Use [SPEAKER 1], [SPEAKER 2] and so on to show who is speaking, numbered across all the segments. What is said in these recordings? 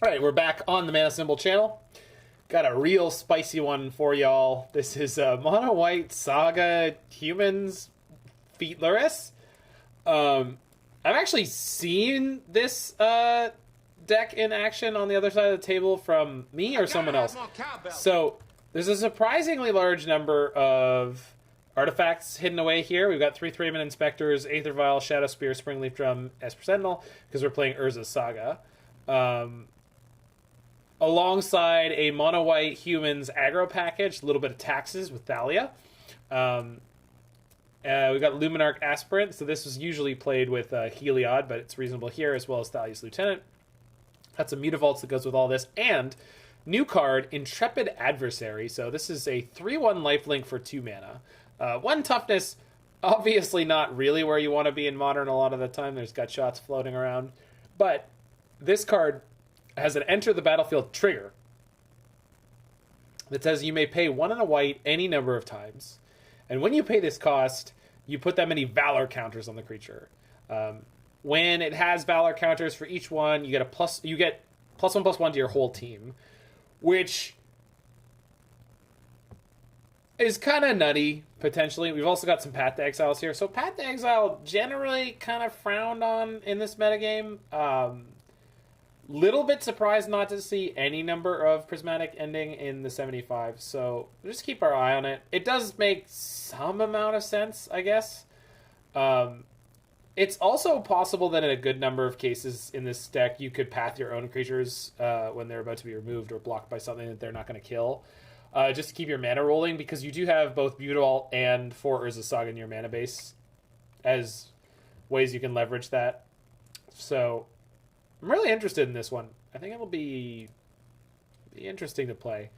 [SPEAKER 1] Alright, we're back on the Mana Symbol channel. Got a real spicy one for y'all. This is Mono White Saga Humans Feet Lurrus. I've actually seen this deck in action on the other side of the table from me or someone else. So there's a surprisingly large number of artifacts hidden away here. We've got 3 Thraben Inspectors, Aether Vial, Shadowspear, Springleaf Drum, Esper Sentinel, because we're playing Urza Saga. Alongside a mono-white humans aggro package, a little bit of taxes with Thalia. We've got Luminarch Aspirant, so this was usually played with Heliod, but it's reasonable here, as well as Thalia's Lieutenant. That's a Mutavault that goes with all this. And new card, Intrepid Adversary. So this is a 3/1 lifelink for 2 mana. 1 toughness, obviously not really where you want to be in Modern a lot of the time. There's gut shots floating around. But this card has an enter the battlefield trigger that says you may pay 1 and a white any number of times. And when you pay this cost, you put that many Valor counters on the creature. When it has Valor counters for each one, you get +1/+1 to your whole team, which is kind of nutty, potentially. We've also got some Path to Exiles here. So Path to Exile generally kind of frowned on in this metagame. Little bit surprised not to see any number of Prismatic ending in the 75, so just keep our eye on it. It does make some amount of sense, I guess. It's also possible that in a good number of cases in this deck, you could path your own creatures when they're about to be removed or blocked by something that they're not going to kill. Just to keep your mana rolling, because you do have both Mutavault and 4 Urza Saga in your mana base as ways you can leverage that. So I'm really interested in this one. I think it'll be interesting to play.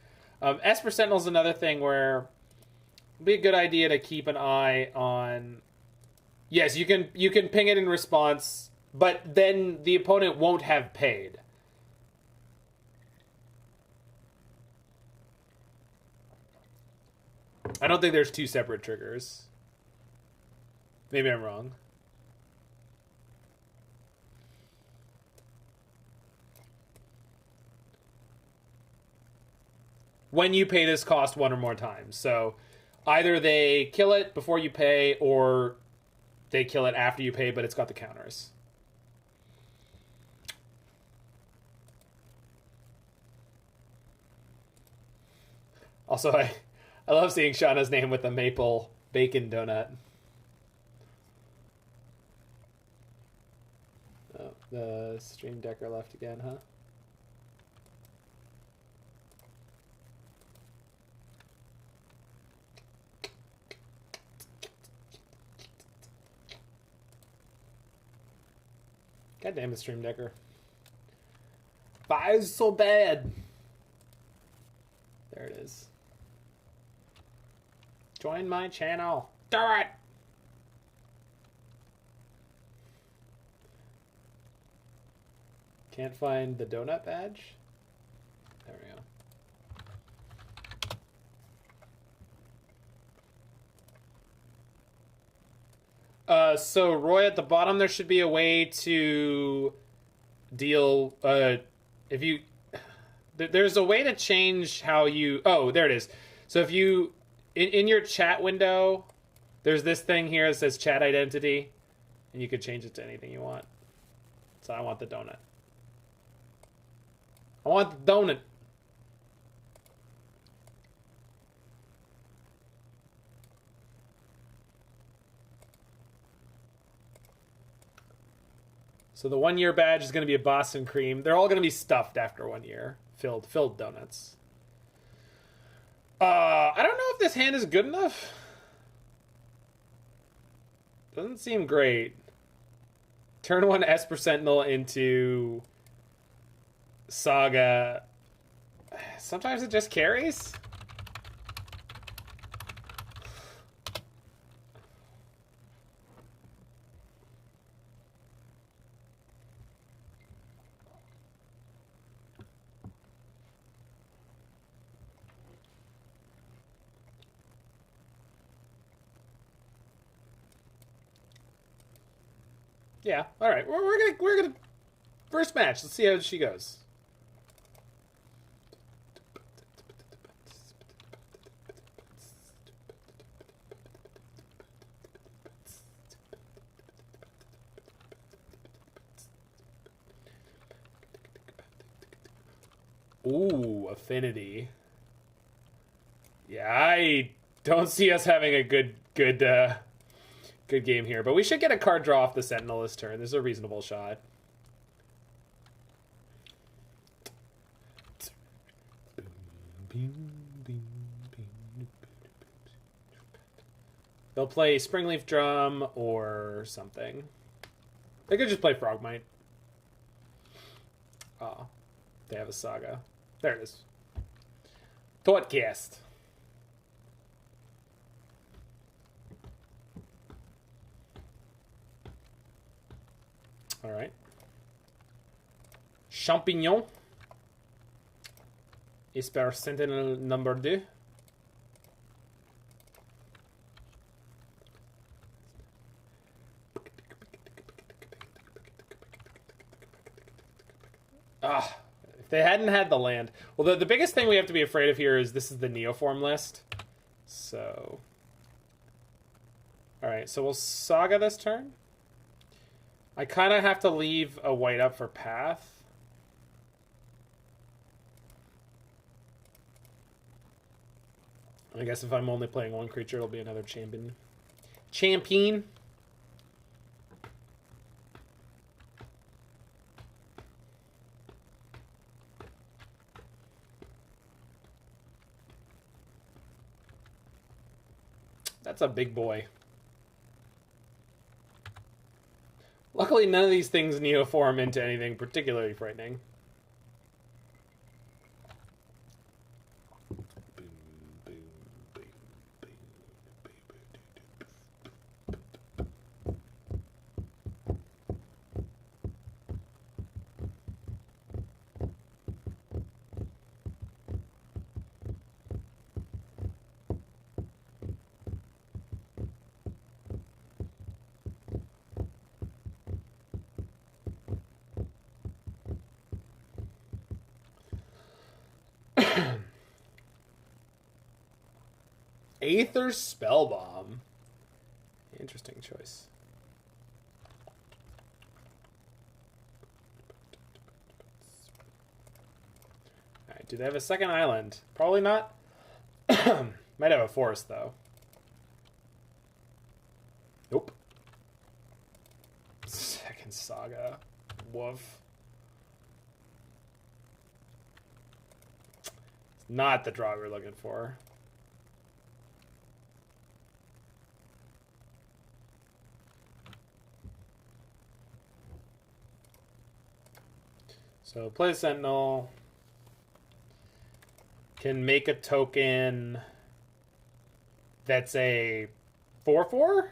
[SPEAKER 1] Esper Sentinel is another thing where it'll be a good idea to keep an eye on. Yes, you can ping it in response, but then the opponent won't have paid. I don't think there's 2 separate triggers. Maybe I'm wrong. When you pay this cost 1 or more times. So either they kill it before you pay, or they kill it after you pay, but it's got the counters. Also, I love seeing Shauna's name with the maple bacon donut. Oh, the stream decker left again, huh? God damn it, Stream Decker. Why is it so bad? There it is. Join my channel. Do it! Can't find the donut badge? There we go. So Roy, at the bottom there should be a way to deal, if you, there's a way to change how you, oh, there it is. So if you, in your chat window, there's this thing here that says chat identity, and you could change it to anything you want. So I want the donut. I want the donut. So the 1 year badge is going to be a Boston cream. They're all going to be stuffed after 1 year. Filled donuts. I don't know if this hand is good enough. Doesn't seem great. Turn 1 Esper Sentinel into Saga. Sometimes it just carries. Yeah, all right. We're gonna first match. Let's see how she goes. Ooh, Affinity. Yeah, I don't see us having a good game here, but we should get a card draw off the Sentinel this turn. This is a reasonable shot. They'll play Springleaf Drum or something. They could just play Frogmite. Oh, they have a Saga. There it is. Thoughtcast. All right. Champignon. Esper Sentinel number 2. If they hadn't had the land. Well, the biggest thing we have to be afraid of here is this is the Neoform list. So. Alright, so we'll Saga this turn. I kind of have to leave a white up for Path. I guess if I'm only playing one creature, it'll be another champion. Champion. That's a big boy. Luckily, none of these things neoform into anything particularly frightening. Aether Spellbomb. Interesting choice. Alright, do they have a second island? Probably not. Might have a forest, though. Nope. Second Saga. Woof. It's not the draw we're looking for. So play Sentinel. Can make a token that's a 4/4?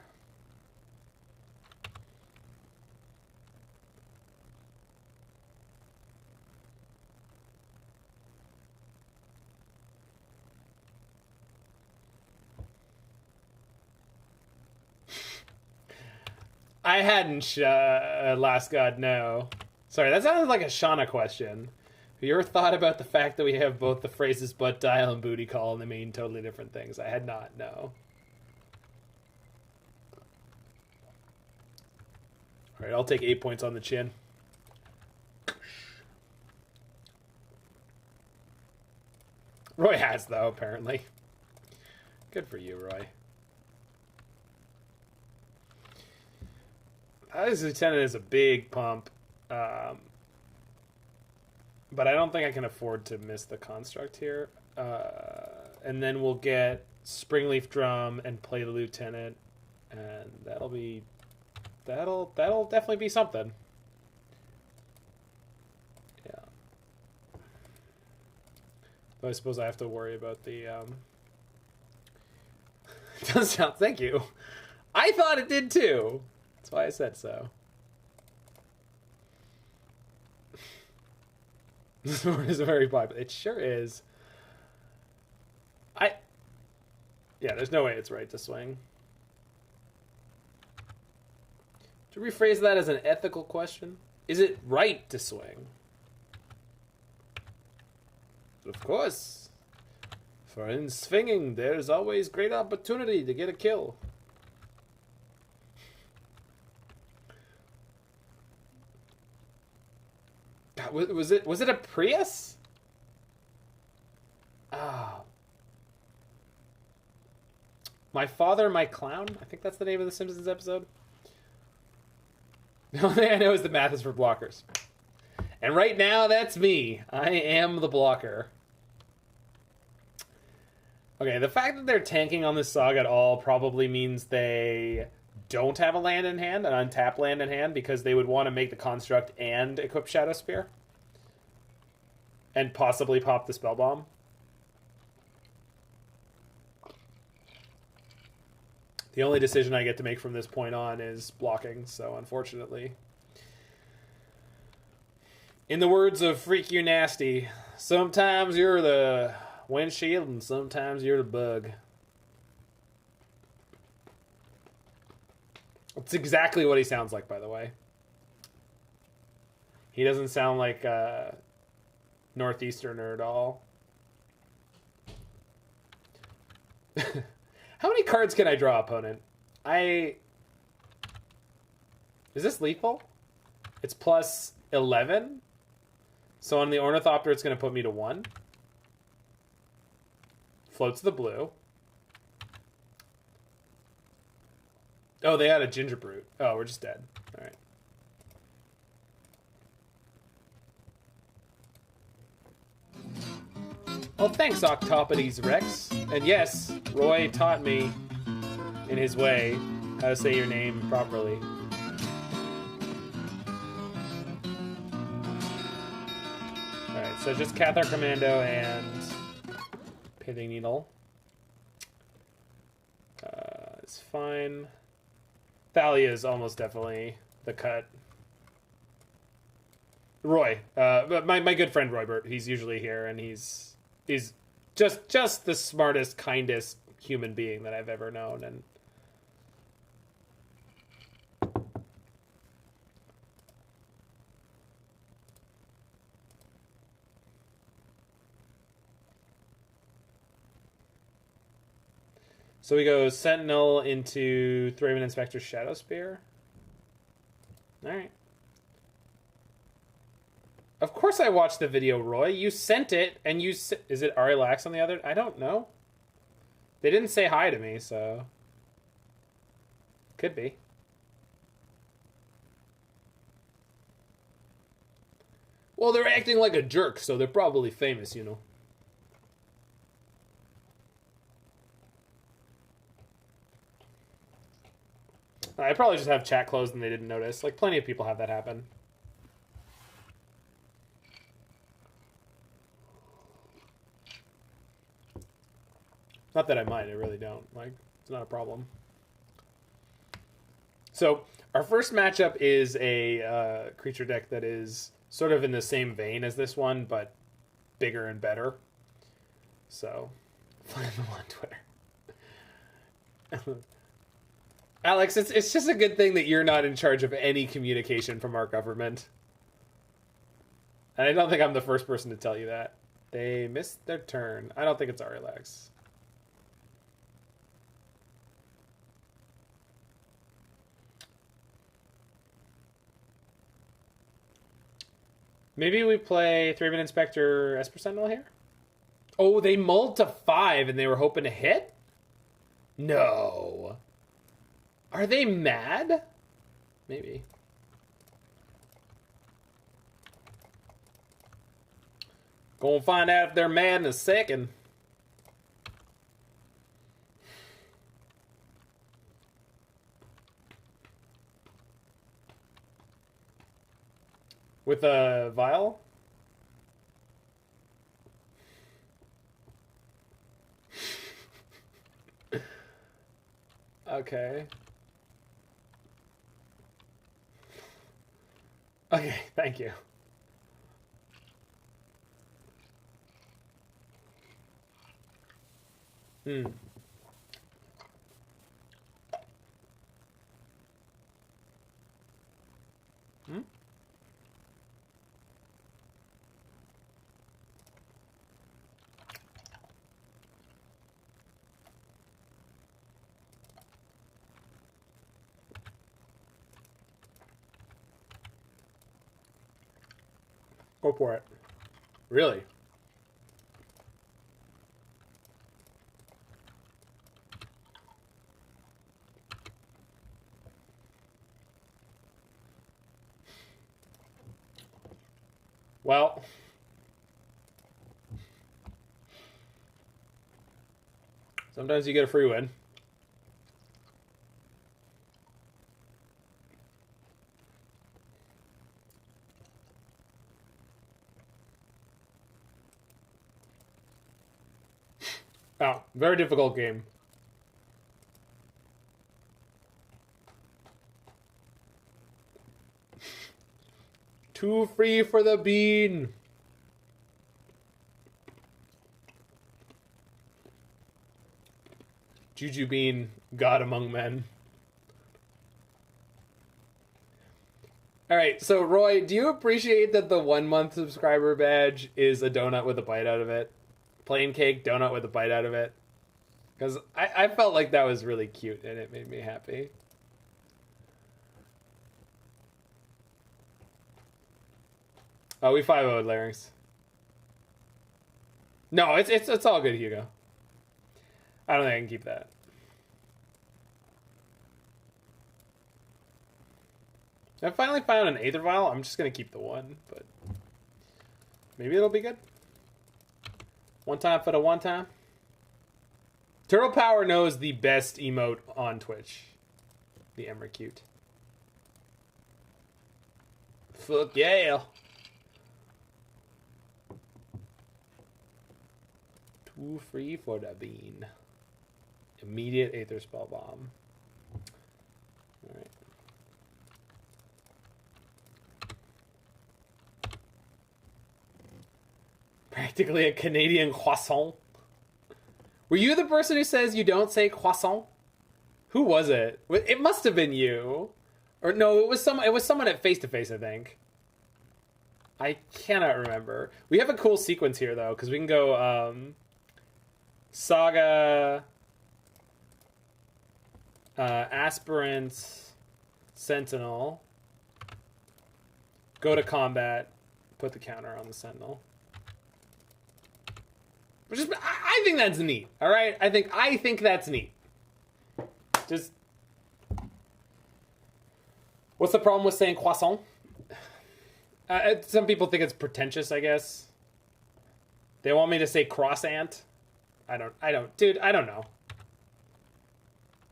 [SPEAKER 1] I hadn't Last God, no. Sorry, that sounded like a Shauna question. Have you ever thought about the fact that we have both the phrases butt dial and booty call and they mean totally different things? I had not, no. Alright, I'll take 8 points on the chin. Roy has, though, apparently. Good for you, Roy. This Lieutenant is a big pump. But I don't think I can afford to miss the construct here. And then we'll get Springleaf Drum and play the Lieutenant, and that'll definitely be something. Yeah. But I suppose I have to worry about the it doesn't sound, thank you. I thought it did too. That's why I said so. This word is very popular. It sure is. Yeah, there's no way it's right to swing. To rephrase that as an ethical question, is it right to swing? Of course. For in swinging, there's always great opportunity to get a kill. Was it a Prius? My Father, My Clown? I think that's the name of the Simpsons episode. The only thing I know is the math is for blockers. And right now, that's me. I am the blocker. Okay, the fact that they're tanking on this Saga at all probably means they don't have a land in hand, an untapped land in hand, because they would want to make the construct and equip Shadowspear. And possibly pop the Spell Bomb. The only decision I get to make from this point on is blocking, so unfortunately. In the words of Freak You Nasty, sometimes you're the windshield and sometimes you're the bug. It's exactly what he sounds like, by the way. He doesn't sound like a Northeasterner at all. How many cards can I draw, opponent? Is this lethal? It's plus 11. So on the Ornithopter, it's going to put me to 1. Floats the blue. Oh, they had a Ginger Brute. Oh, we're just dead. All right. Well, thanks, Octopodes Rex. And yes, Roy taught me, in his way, how to say your name properly. Alright, so just Cathar Commando and Pithing Needle. It's fine. Thalia is almost definitely the cut. Roy. My good friend Roybert. He's usually here, and he's just the smartest, kindest human being that I've ever known. And so we go Sentinel into Thraben Inspector Shadowspear. All right. Of course I watched the video, Roy. You sent it, and is it Ari Lax on the other? I don't know. They didn't say hi to me, so could be. Well, they're acting like a jerk, so they're probably famous, you know. I probably just have chat closed and they didn't notice. Like, plenty of people have that happen. Not that I mind, I really don't. Like, it's not a problem. So, our first matchup is a creature deck that is sort of in the same vein as this one, but bigger and better. So, find them on Twitter. Alex, it's just a good thing that you're not in charge of any communication from our government. And I don't think I'm the first person to tell you that. They missed their turn. I don't think it's Arilax. Maybe we play Thraben Inspector Esper Sentinel here? Oh, they mulled to 5 and they were hoping to hit? No. Are they mad? Maybe. Gonna find out if they're mad in a second. With a vial? Okay. Okay, thank you. Hmm. Hmm? Go for it. Really? Well, sometimes you get a free win. Oh, very difficult game. Too free for the bean. Juju Bean, God among men. Alright, so Roy, do you appreciate that the 1 month subscriber badge is a donut with a bite out of it? Plain cake, donut with a bite out of it? Because I felt like that was really cute and it made me happy. Oh, we 5-0'd Larynx. No, it's all good, Hugo. I don't think I can keep that. I finally found an Aether Vial. I'm just going to keep the one, but maybe it'll be good. One time for the one time. Turtle Power knows the best emote on Twitch. The Emmercute. Fuck yeah. Too free for the bean. Immediate Aether Spell Bomb. Alright. Practically a Canadian croissant. Were you the person who says you don't say croissant? Who was it? It must have been you. Or no, it was someone at Face to Face, I think. I cannot remember. We have a cool sequence here though, because we can go Saga, Aspirant, Sentinel, go to combat, put the counter on the Sentinel. Which is, I think that's neat. All right, I think that's neat. Just, what's the problem with saying croissant? Some people think it's pretentious, I guess. They want me to say croissant. I don't, dude. I don't know.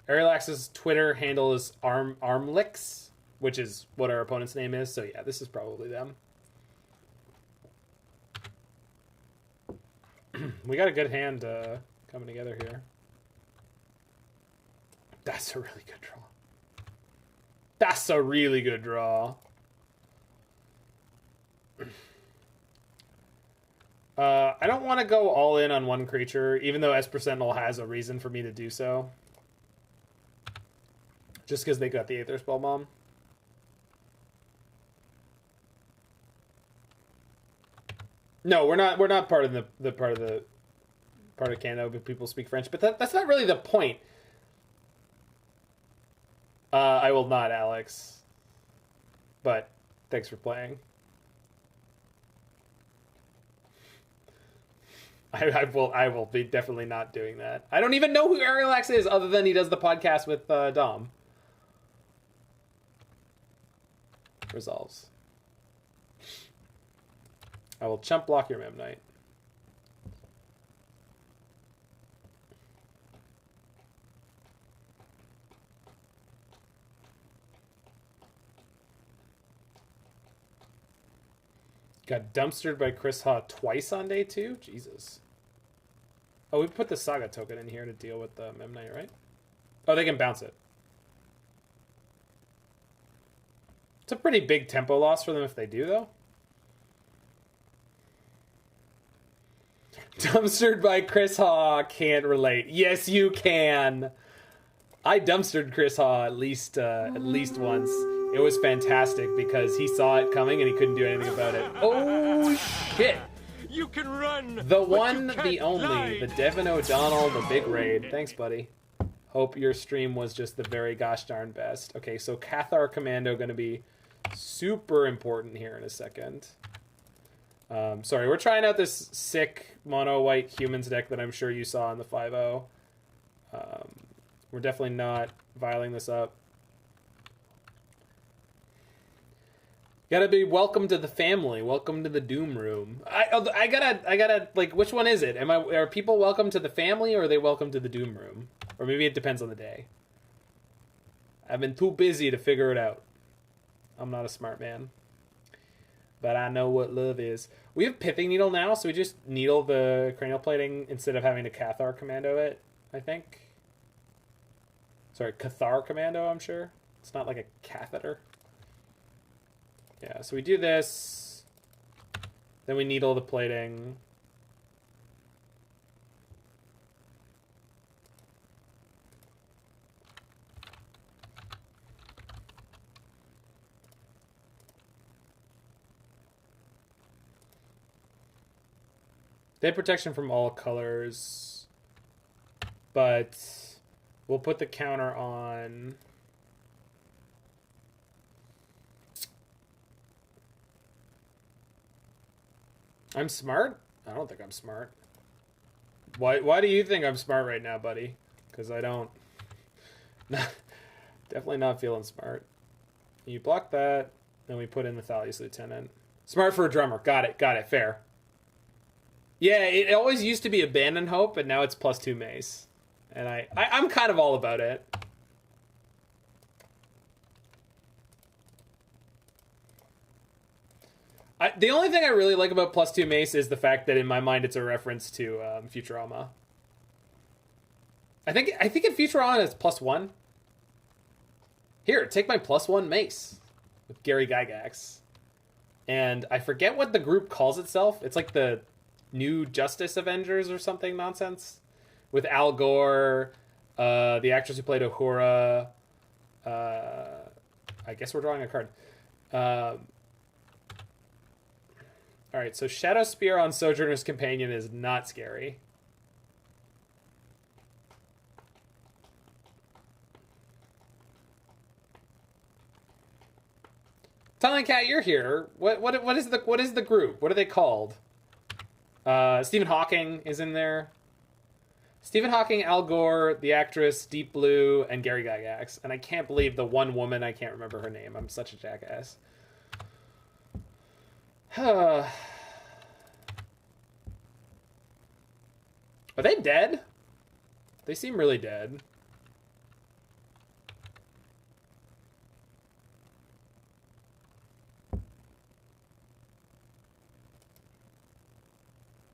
[SPEAKER 1] Arilax's Twitter handle is armlicks, which is what our opponent's name is. So yeah, this is probably them. We got a good hand coming together here. That's a really good draw. That's a really good draw. I don't want to go all in on one creature, even though Esper Sentinel has a reason for me to do so. Just because they got the Aether Spell Bomb. No, we're not part of the part of Canada, but people speak French. But that's not really the point. I will not, Alex. But thanks for playing. I will be definitely not doing that. I don't even know who Arilax is, other than he does the podcast with Dom. Resolves. I will chump block your Mem Knight. Got dumpstered by Chris Haw twice on day 2? Jesus. Oh, we put the Saga token in here to deal with the Mem Knight, right? Oh, they can bounce it. It's a pretty big tempo loss for them if they do, though. Dumpstered by Chris Haw, can't relate. Yes, you can. I dumpstered Chris Haw at least once. It was fantastic because he saw it coming and he couldn't do anything about it. Oh shit!
[SPEAKER 2] You can run.
[SPEAKER 1] The one, the only, the Devin O'Donnell, the big raid. Thanks, buddy. Hope your stream was just the very gosh darn best. Okay, so Cathar Commando going to be super important here in a second. Sorry, we're trying out this sick mono-white humans deck that I'm sure you saw in the 5-0. We're definitely not vialing this up. Gotta be welcome to the family. Welcome to the Doom Room. I gotta like, which one is it? Are people welcome to the family or are they welcome to the Doom Room? Or maybe it depends on the day. I've been too busy to figure it out. I'm not a smart man. But I know what love is. We have Pithing Needle now, so we just needle the cranial plating instead of having to Cathar Commando it, I think. Sorry, Cathar Commando, I'm sure. It's not like a catheter. Yeah, so we do this. Then we needle the plating. They have protection from all colors, but we'll put the counter on. I'm smart? I don't think I'm smart. Why do you think I'm smart right now, buddy? Because I don't. Definitely not feeling smart. You block that, then we put in the Thalia's Lieutenant. Smart for a drummer. Got it. Fair. Yeah, it always used to be Abandon Hope, but now it's +2 mace. And I'm kind of all about it. The only thing I really like about +2 mace is the fact that in my mind it's a reference to Futurama. I think in Futurama it's +1. Here, take my +1 mace with Gary Gygax. And I forget what the group calls itself. It's like the New Justice Avengers or something nonsense. With Al Gore, the actress who played Uhura. I guess we're drawing a card. Alright, so Shadowspear on Sojourner's Companion is not scary. Talon Cat, you're here. What is the group? What are they called? Stephen Hawking is in there. Stephen Hawking, Al Gore, the actress, Deep Blue, and Gary Gygax. And I can't believe the one woman, I can't remember her name. I'm such a jackass. Are they dead? They seem really dead.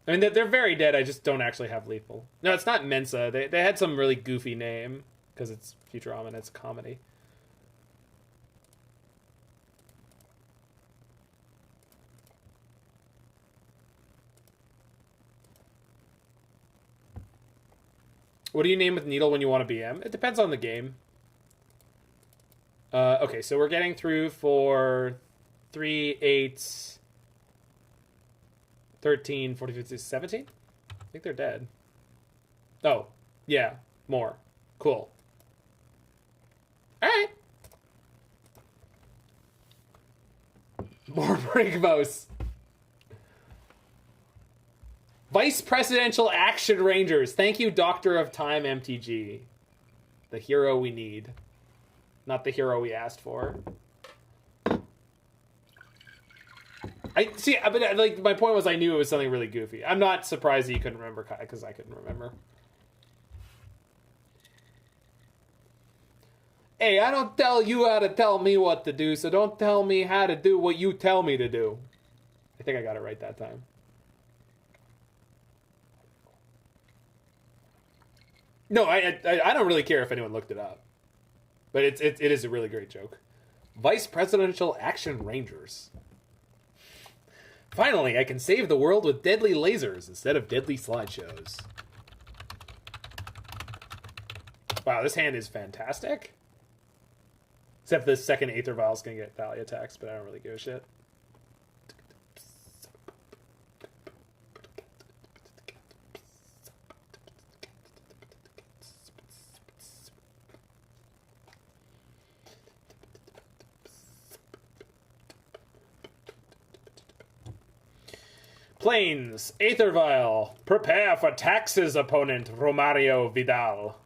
[SPEAKER 1] I mean, they're very dead. I just don't actually have lethal. No, it's not Mensa. They had some really goofy name because it's Futurama and it's a comedy. What do you name with Needle when you want to BM? It depends on the game. Okay, so we're getting through for 3, 8... 13, 14, 15, 17? I think they're dead. Oh, yeah, more. Cool. Alright. More Brigmos. Vice Presidential Action Rangers. Thank you, Doctor of Time MTG. The hero we need. Not the hero we asked for. I see, but like my point was, I knew it was something really goofy. I'm not surprised that you couldn't remember Kai, because I couldn't remember. Hey, I don't tell you how to tell me what to do, so don't tell me how to do what you tell me to do. I think I got it right that time. No, I don't really care if anyone looked it up, but it is a really great joke. Vice Presidential Action Rangers. Finally, I can save the world with deadly lasers instead of deadly slideshows. Wow, this hand is fantastic. Except the second Aether Vial is going to get Thalia attacks, but I don't really give a shit. Plains, Aether Vial. Prepare for taxes, opponent, Romario Vidal.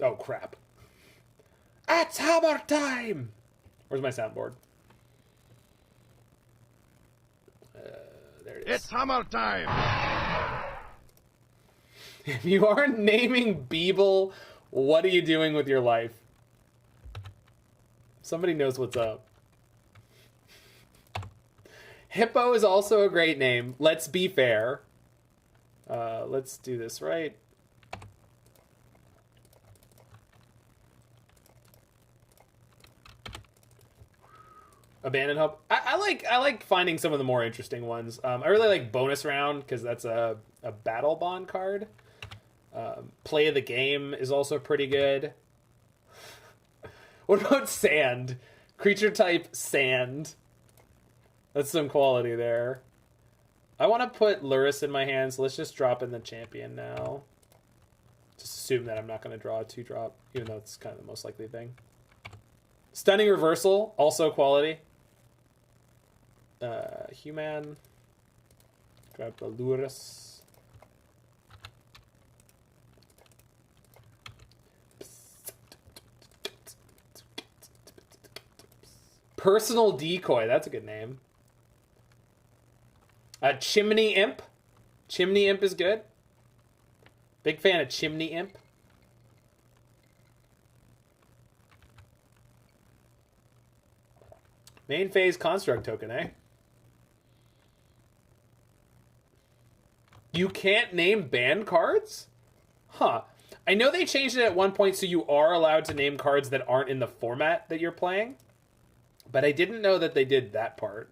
[SPEAKER 1] Oh, crap. It's hammer time! Where's my soundboard? There it is.
[SPEAKER 2] It's hammer time!
[SPEAKER 1] If you aren't naming Beeble, what are you doing with your life? Somebody knows what's up. Hippo is also a great name. Let's be fair. Let's do this right. Abandoned Hope. I like finding some of the more interesting ones. I really like Bonus Round because that's a battle bond card. Play of the Game is also pretty good. What about Sand? Creature type Sand. That's some quality there. I want to put Lurrus in my hand, so let's just drop in the champion now. Just assume that I'm not going to draw a 2-drop, even though it's kind of the most likely thing. Stunning Reversal, also quality. Human. Grab the Lurrus. Personal Decoy, that's a good name. Chimney Imp. Chimney Imp is good. Big fan of Chimney Imp. Main phase construct token, eh? You can't name banned cards? Huh. I know they changed it at one point so you are allowed to name cards that aren't in the format that you're playing. But I didn't know that they did that part.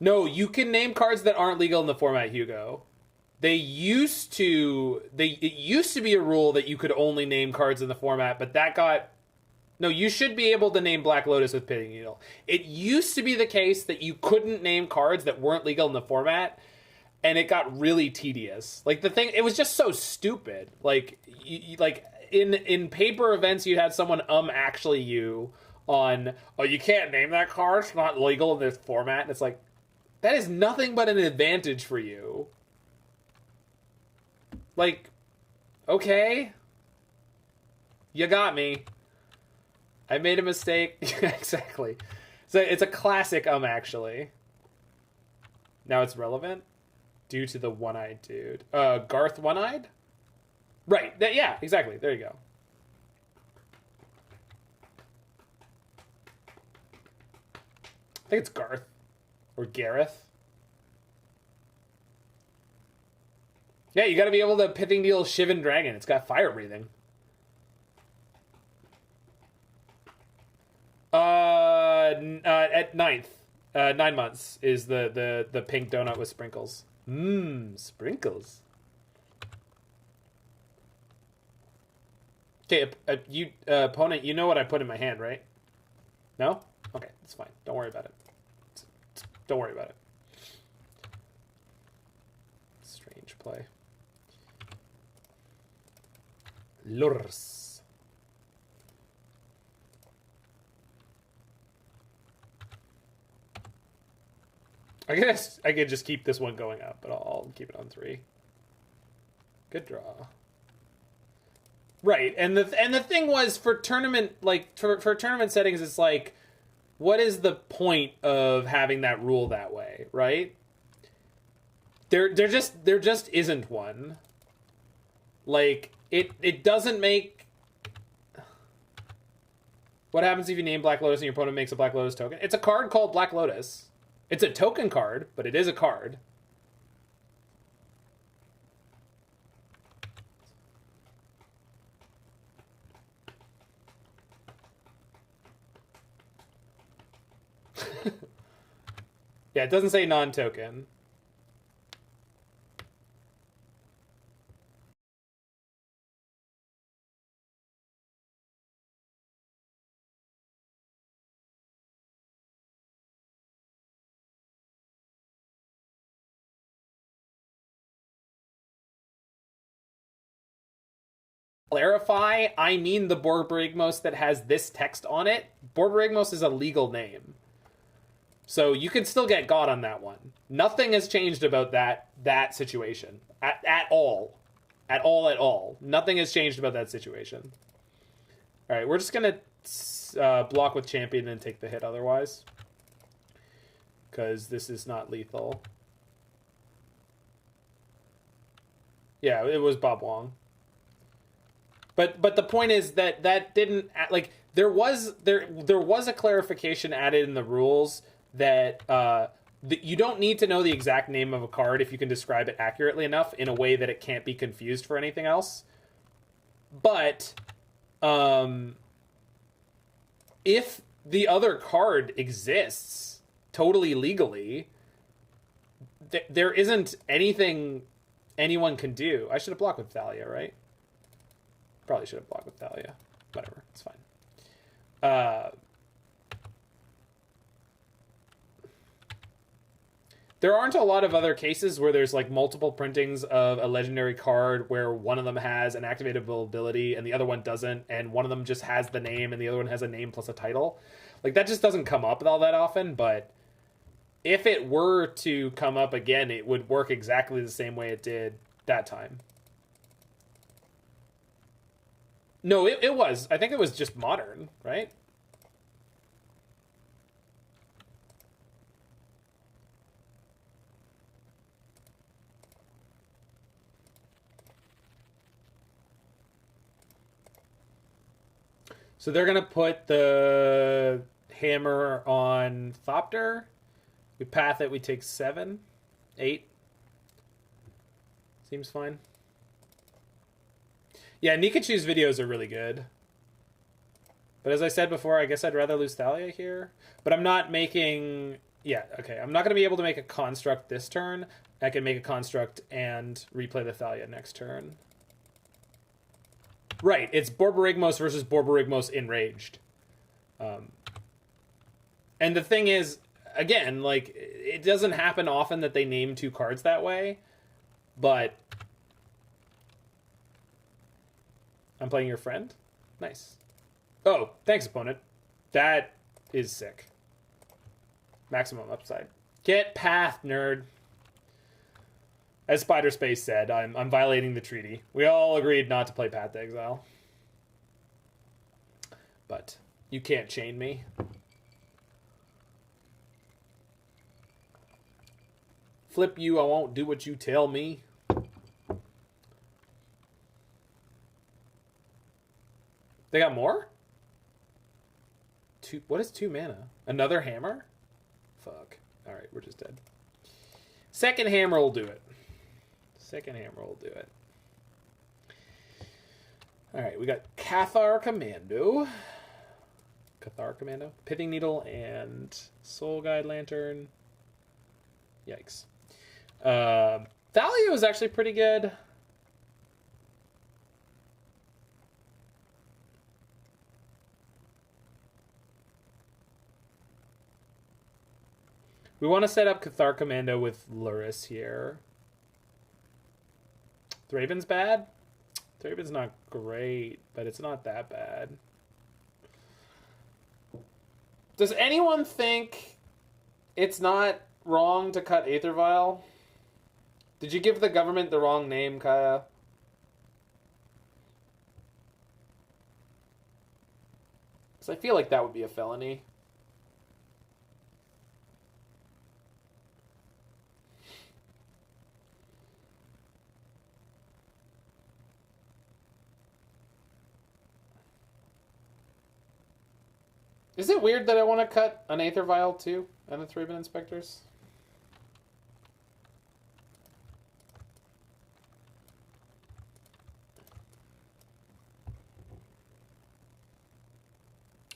[SPEAKER 1] No, you can name cards that aren't legal in the format, Hugo. It used to be a rule that you could only name cards in the format, but that got... No, you should be able to name Black Lotus with Pithing Needle. It used to be the case that you couldn't name cards that weren't legal in the format, and it got really tedious. Like, the thing, it was just so stupid. Like, in paper events, you had someone actually you on, oh, you can't name that card, it's not legal in this format. And it's like, that is nothing but an advantage for you. Like, okay. You got me. I made a mistake. Exactly. So it's a classic, actually. Now it's relevant? Due to the one-eyed dude. Garth one-eyed? Right. Yeah, exactly. There you go. I think it's Garth. Or Gareth. Yeah, you gotta be able to Pithing Needle Shivan Dragon. It's got fire breathing. At 9th. 9 months is the pink donut with sprinkles. Sprinkles. Okay, you opponent, you know what I put in my hand, right? No? Okay, that's fine. Don't worry about it. Don't worry about it. Strange play. Lurrus. I guess I could just keep this one going up, but I'll keep it on 3. Good draw. Right, and the thing was for tournament, like for tournament settings, it's like, what is the point of having that rule that way, right? There just isn't one. Like it doesn't make. What happens if you name Black Lotus and your opponent makes a Black Lotus token? It's a card called Black Lotus. It's a token card, but it is a card. Yeah, it doesn't say non-token. Clarify, I mean the Borborygmos that has this text on it. Borborygmos is a legal name. So you can still get God on that one. Nothing has changed about that situation at all. At all. Nothing has changed about that situation. All right, we're just going to block with champion and take the hit otherwise. Because this is not lethal. Yeah, it was Bob Wong. But the point is that didn't, like, there was a clarification added in the rules that you don't need to know the exact name of a card if you can describe it accurately enough in a way that it can't be confused for anything else. But if the other card exists totally legally, there isn't anything anyone can do. I should have blocked with Thalia, right? Probably should have blocked with Thalia. Whatever, it's fine. There aren't a lot of other cases where there's like multiple printings of a legendary card where one of them has an activatable ability and the other one doesn't, and one of them just has the name and the other one has a name plus a title. Like, that just doesn't come up all that often, but if it were to come up again, it would work exactly the same way it did that time. No, it was. I think it was just modern, right? So they're going to put the hammer on Thopter. We path it, we take 7, 8. Seems fine. Yeah, Nikachu's videos are really good. But as I said before, I guess I'd rather lose Thalia here. But I'm not making... Yeah, okay. I'm not going to be able to make a construct this turn. I can make a construct and replay the Thalia next turn. Right, it's Borborygmos versus Borborygmos Enraged. And the thing is, again, like, it doesn't happen often that they name 2 cards that way, but I'm playing your friend? Nice. Oh, thanks, opponent. That is sick. Maximum upside. Get path, nerd. As Spider Space said, I'm violating the treaty. We all agreed not to play Path to Exile. But you can't chain me. Flip you, I won't do what you tell me. They got more? What is 2 mana? Another hammer? Fuck. Alright, we're just dead. Second hammer will do it. Second hammer will do it. Alright, we got Cathar Commando. Cathar Commando. Pithing Needle and Soul Guide Lantern. Yikes. Thalia was actually pretty good. We want to set up Cathar Commando with Lurrus here. Thraben's bad? Thraben's not great, but it's not that bad. Does anyone think it's not wrong to cut Aether Vial? Did you give the government the wrong name, Kaya? Because I feel like that would be a felony. Is it weird that I want to cut an Aether Vial too and the Thraben Inspectors?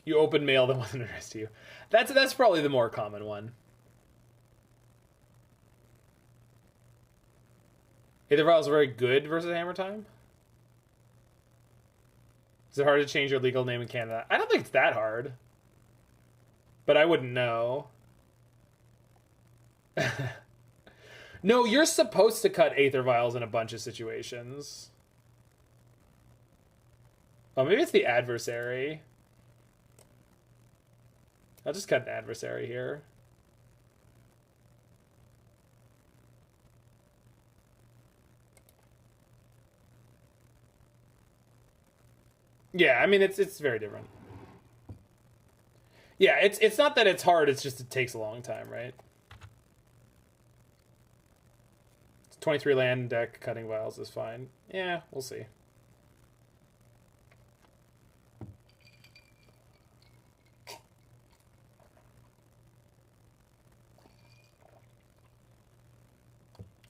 [SPEAKER 1] You open mail that wasn't addressed to you. That's probably the more common one. Aether Vial is very good versus Hammer Time. Is it hard to change your legal name in Canada? I don't think it's that hard. But I wouldn't know. No, you're supposed to cut Aether Vials in a bunch of situations. Oh, maybe it's the adversary. I'll just cut an adversary here. Yeah, I mean, it's very different. Yeah, it's not that it's hard, it's just it takes a long time, right? It's 23 land deck, cutting vials is fine. Yeah, we'll see.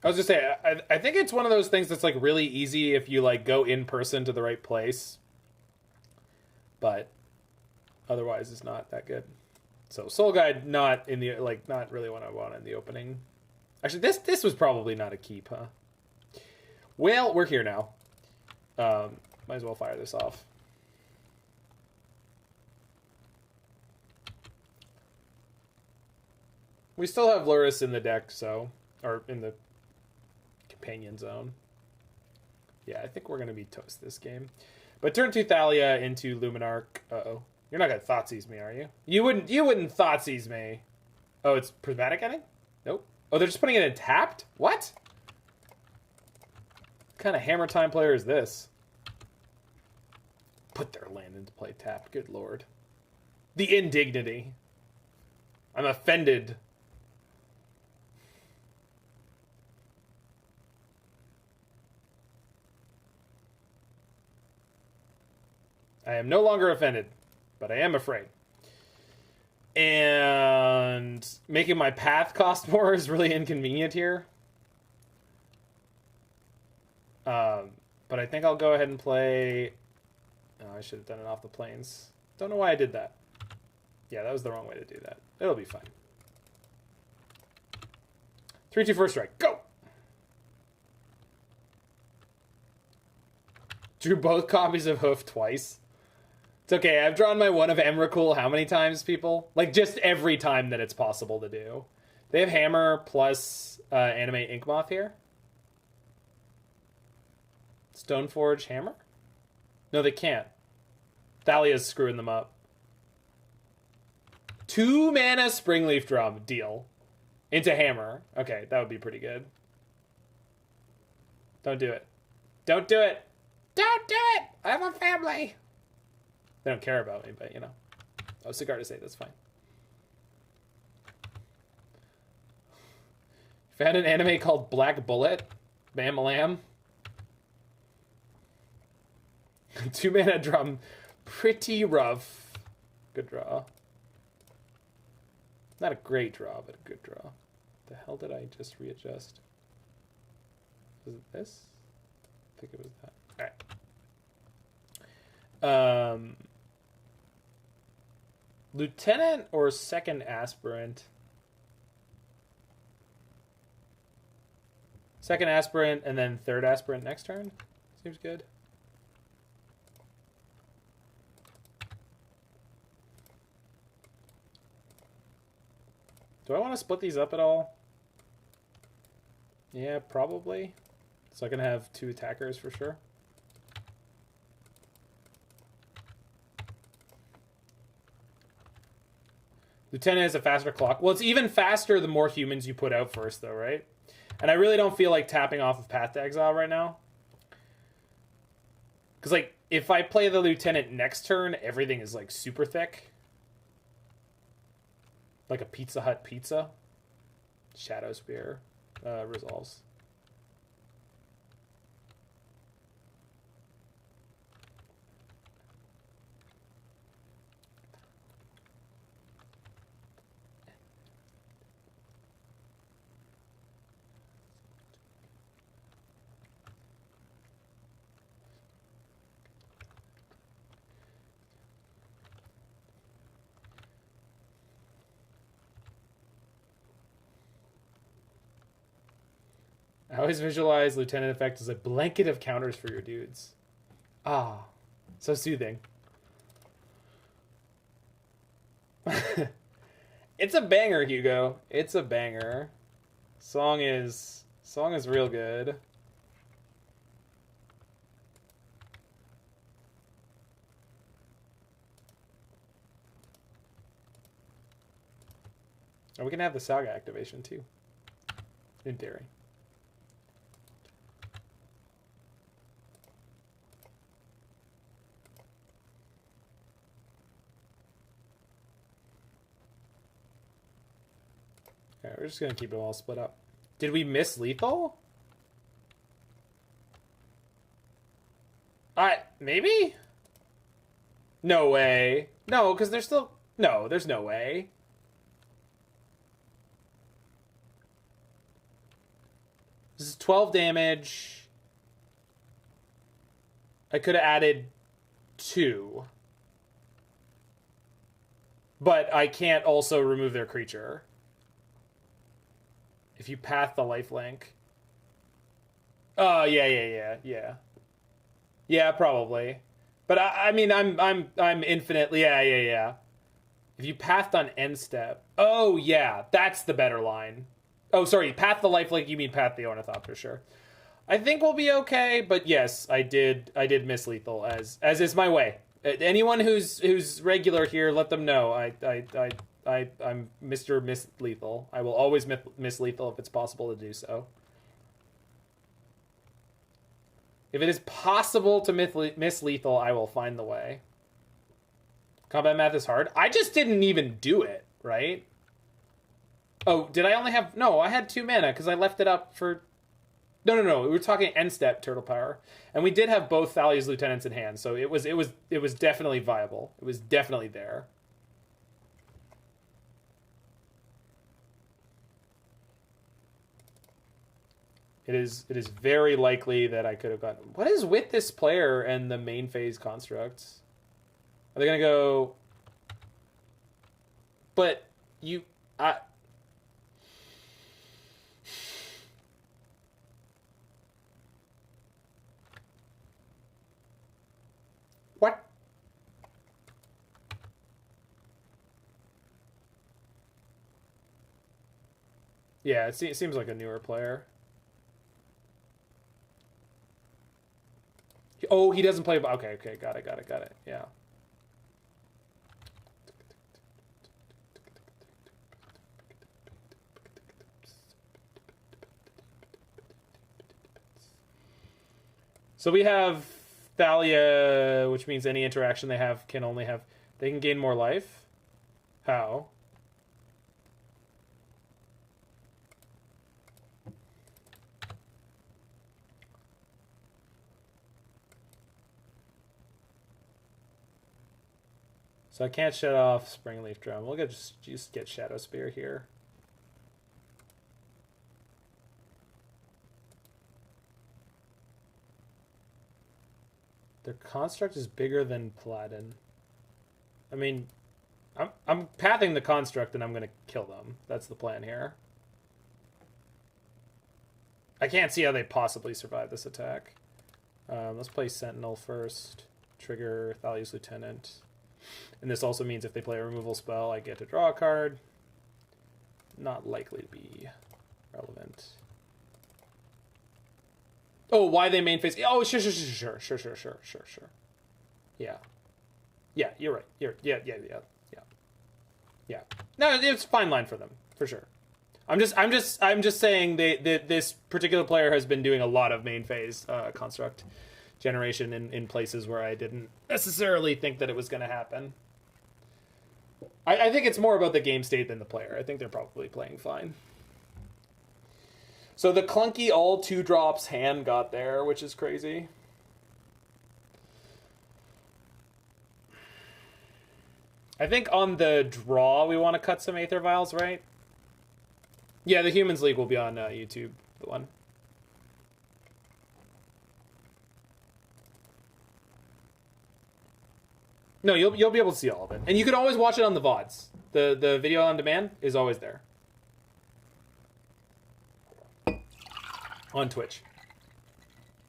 [SPEAKER 1] I was just saying, I think it's one of those things that's like really easy if you like go in person to the right place, but otherwise it's not that good. So Soul Guide, not in the not really what I want in the opening. Actually, this was probably not a keep, huh? Well, we're here now. Might as well fire this off. We still have Lurrus in the deck, so or in the companion zone. Yeah, I think we're gonna be toast this game. But turn 2 Thalia into Luminarch. Uh-oh. You're not gonna Thoughtseize me, are you? You wouldn't Thoughtseize me. Oh, it's Prismatic Ending? Nope. Oh, they're just putting it in tapped? What? What kind of Hammer Time player is this? Put their land into play tapped. Good lord. The indignity. I'm offended. I am no longer offended, but I am afraid. And making my path cost more is really inconvenient here. But I think I'll go ahead and play... Oh, I should have done it off the plains. Don't know why I did that. Yeah, that was the wrong way to do that. It'll be fine. 3-2 first strike. Go! Drew both copies of Hoof twice. It's okay, I've drawn my one of Emrakul how many times, people? Like, just every time that it's possible to do. They have Hammer plus Animate Inkmoth here. Stoneforge Hammer? No, they can't. Thalia's screwing them up. 2 mana Springleaf Drum. Deal. Into Hammer. Okay, that would be pretty good. Don't do it. Don't do it! Don't do it! I have a family! They don't care about me, but, you know. Oh, Cigar to say, that's fine. Found an anime called Black Bullet. Bam-a-lam. 2 mana drum. Pretty rough. Good draw. Not a great draw, but a good draw. The hell did I just readjust? Was it this? I think it was that. Alright. Lieutenant or second aspirant? Second aspirant and then third aspirant next turn? Seems good. Do I want to split these up at all? Yeah, probably. So I can have 2 attackers for sure. Lieutenant has a faster clock. Well, it's even faster the more humans you put out first, though, right? And I really don't feel like tapping off of Path to Exile right now. Because, like, if I play the Lieutenant next turn, everything is, like, super thick. Like a Pizza Hut pizza. Shadowspear resolves. I always visualize Lieutenant effect as a blanket of counters for your dudes. Ah, so soothing. It's a banger, Hugo. It's a banger. Song is real good. And we can have the Saga activation too. In theory. we're just gonna keep it all split up. Did we miss lethal? Maybe? No way. No, because there's still... No, there's no way. This is 12 damage. I could have added 2. But I can't also remove their creature. If you path the lifelink. Oh, yeah. Yeah, probably. But I mean, I'm infinitely... Yeah. If you pathed on end step... Oh, yeah, that's the better line. Oh, sorry, path the lifelink, you mean path the Ornithopter, sure. I think we'll be okay, but yes, I did miss lethal, as is my way. Anyone who's regular here, let them know. I'm Mr. Miss Lethal. I will always miss lethal if it's possible to do so. If it is possible to miss lethal, I will find the way. Combat math is hard. I just didn't even do it, right? Oh, did I only have... No, I had 2 mana, because I left it up for... No. We were talking end step turtle power. And we did have both Thalia's lieutenants in hand, so it was definitely viable. It was definitely there. It is very likely that I could have gotten... What is with this player and the main phase constructs? Are they going to go... But you... What? Yeah, it seems like a newer player. Oh, he doesn't play... Okay, got it. Yeah. So we have Thalia, which means any interaction they have can only have... They can gain more life? How? So I can't shut off Springleaf Drum. We'll just get Shadowspear here. Their construct is bigger than Paladin. I mean, I'm pathing the construct and I'm going to kill them. That's the plan here. I can't see how they possibly survive this attack. Let's play Sentinel first. Trigger Thalia's Lieutenant. And this also means if they play a removal spell, I get to draw a card. Not likely to be relevant. Oh, why they main phase? Oh, sure. Yeah, you're right. Yeah. No, it's a fine line for them for sure. I'm just saying this particular player has been doing a lot of main phase construct generation in places where I didn't necessarily think that it was going to happen. I think it's more about the game state than the player. I think they're probably playing fine. So the clunky all 2-drops hand got there, which is crazy. I think on the draw we want to cut some Aether Vials, right? Yeah, the Humans League will be on YouTube, the one. No, you'll be able to see all of it. And you can always watch it on the VODs. The video on demand is always there. On Twitch.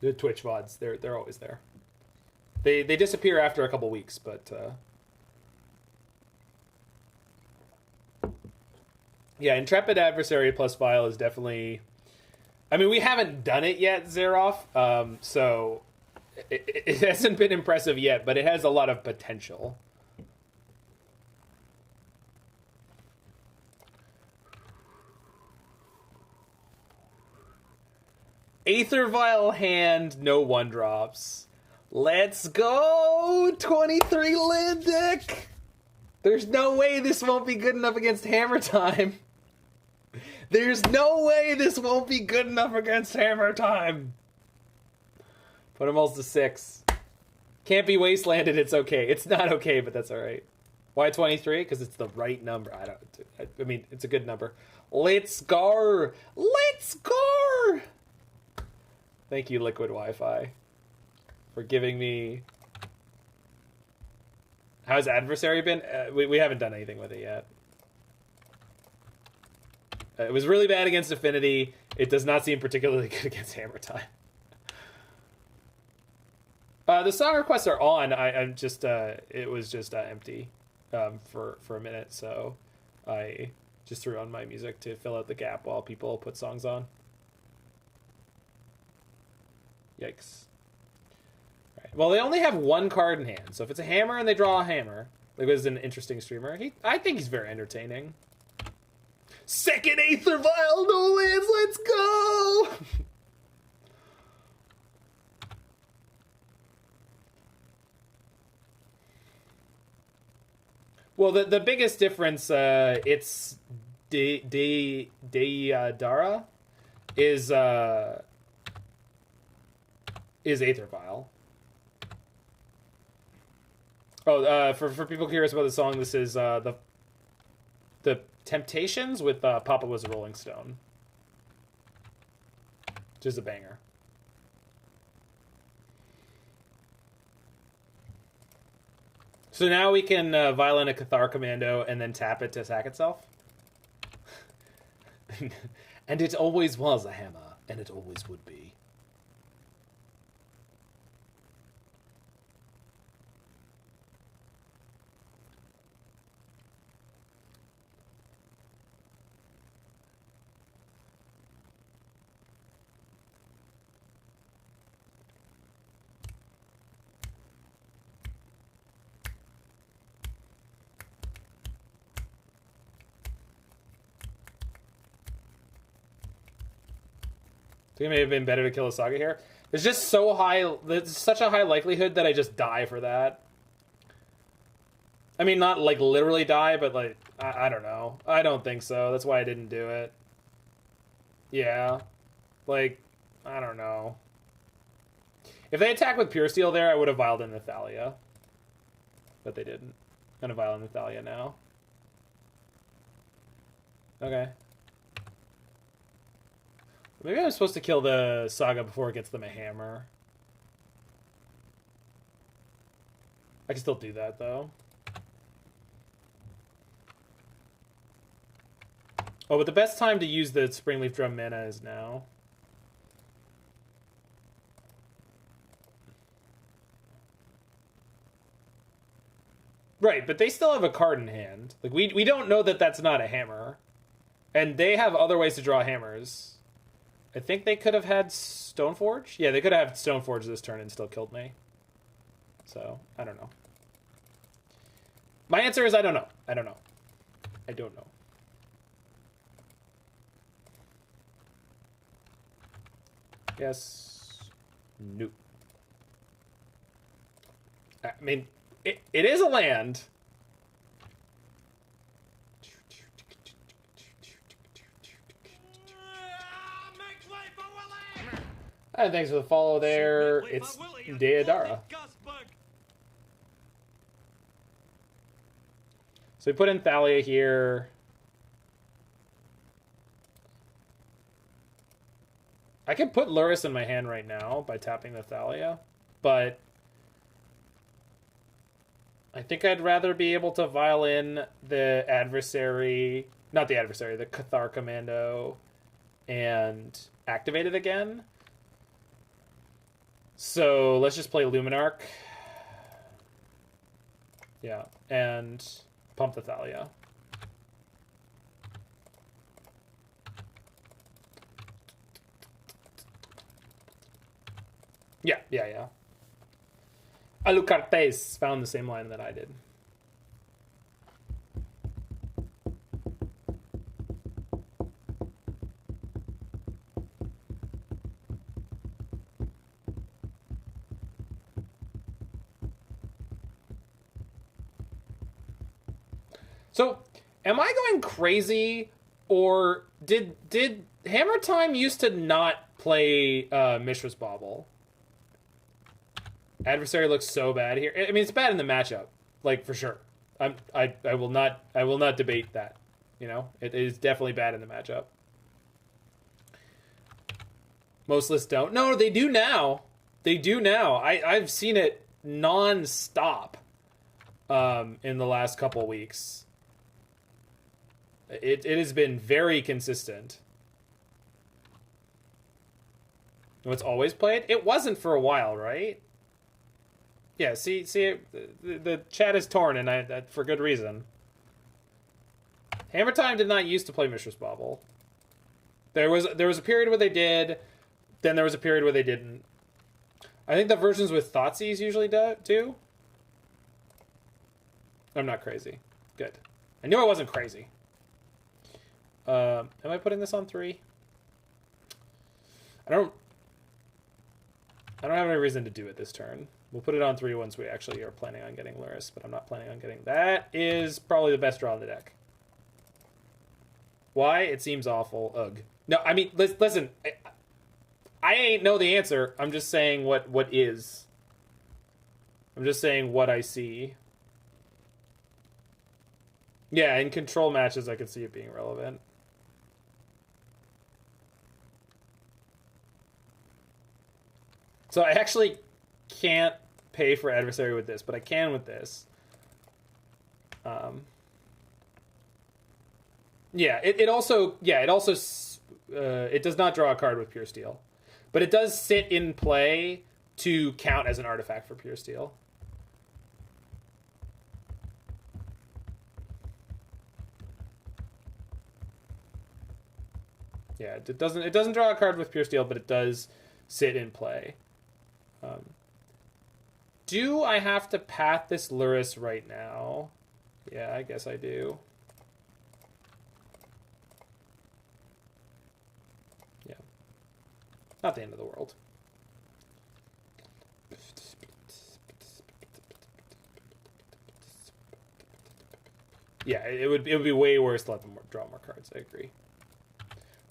[SPEAKER 1] The Twitch VODs, they're always there. They disappear after a couple weeks, but yeah, Intrepid Adversary plus Vial is definitely... I mean, we haven't done it yet, Zeroff, so it hasn't been impressive yet, but it has a lot of potential. Aether Vial hand, no 1-drops. Let's go! 23 land deck! There's no way this won't be good enough against Hammer Time. There's no way this won't be good enough against Hammer Time. Put them all to 6. Can't be wastelanded, it's okay. It's not okay, but that's alright. Why 23? Because it's the right number. I mean, it's a good number. Let's go! Let's go! Thank you, Liquid Wi-Fi, for giving me... How's Adversary been? We haven't done anything with it yet. It was really bad against Affinity. It does not seem particularly good against Hammer Time. The song requests are on. I'm just it was just empty for a minute, so I just threw on my music to fill out the gap while people put songs on. Yikes. Right. Well, they only have 1 card in hand, so if it's a hammer and they draw a hammer, like this is an interesting streamer. I think he's very entertaining. Second Aether Vial, no lands, let's go! Well, the biggest difference, it's Dara is Aether Vial. Oh, for people curious about the song, this is the Temptations with Papa Was a Rolling Stone, which is a banger. So now we can violin a Cathar Commando and then tap it to sack itself. And it always was a hammer, and it always would be. I think it may have been better to kill a Saga here. There's just so high... There's such a high likelihood that I just die for that. I mean, not, like, literally die, but, like, I don't know. I don't think so. That's why I didn't do it. Yeah. Like, I don't know. If they attacked with Pure Steel there, I would have vialed in the Thalia. But they didn't. I'm gonna vial in the Thalia now. Okay. Maybe I'm supposed to kill the Saga before it gets them a hammer. I can still do that, though. Oh, but the best time to use the Springleaf Drum mana is now. Right, but they still have a card in hand. Like, we don't know that that's not a hammer. And they have other ways to draw hammers. I think they could have had Stoneforge. Yeah, they could have had Stoneforge this turn and still killed me. So, I don't know. My answer is I don't know. I don't know. I don't know. Yes. Nope. I mean, it is a land. And thanks for the follow there. It's Deodara. So we put in Thalia here. I could put Lurrus in my hand right now by tapping the Thalia, but I think I'd rather be able to vial in the adversary, not the adversary, the Cathar Commando, and activate it again. So let's just play Luminarch. Yeah, and pump the Thalia. Yeah. Alucartes found the same line that I did. So, am I going crazy, or Did Hammer Time used to not play Mishra's Bauble? Adversary looks so bad here. I mean, it's bad in the matchup, like for sure. I will not debate that. You know, it is definitely bad in the matchup. Most lists don't. No, they do now. They do now. I've seen it non-stop in the last couple weeks. It has been very consistent. It's always played? It wasn't for a while, right? Yeah, see, the chat is torn, and that for good reason. Hammer Time did not used to play Mishra's Bauble. There was a period where they did, then there was a period where they didn't. I think the versions with Thoughtseize usually do. I'm not crazy. Good. I knew I wasn't crazy. Am I putting this on 3? I don't have any reason to do it this turn. We'll put it on 3 once we actually are planning on getting Lurrus, but I'm not planning on getting that. Is probably the best draw in the deck. Why? It seems awful. Ugh. No, I mean, listen. I ain't know the answer. I'm just saying what is. I'm just saying what I see. Yeah, in control matches, I could see it being relevant. So I actually can't pay for Adversary with this, but I can with this. Yeah, it also it does not draw a card with Pure Steel, but it does sit in play to count as an artifact for Pure Steel. Yeah, it doesn't draw a card with Pure Steel, but it does sit in play. Do I have to path this Lurrus right now? Yeah, I guess I do. Yeah. Not the end of the world. Yeah, it would be way worse to let them draw more cards. I agree.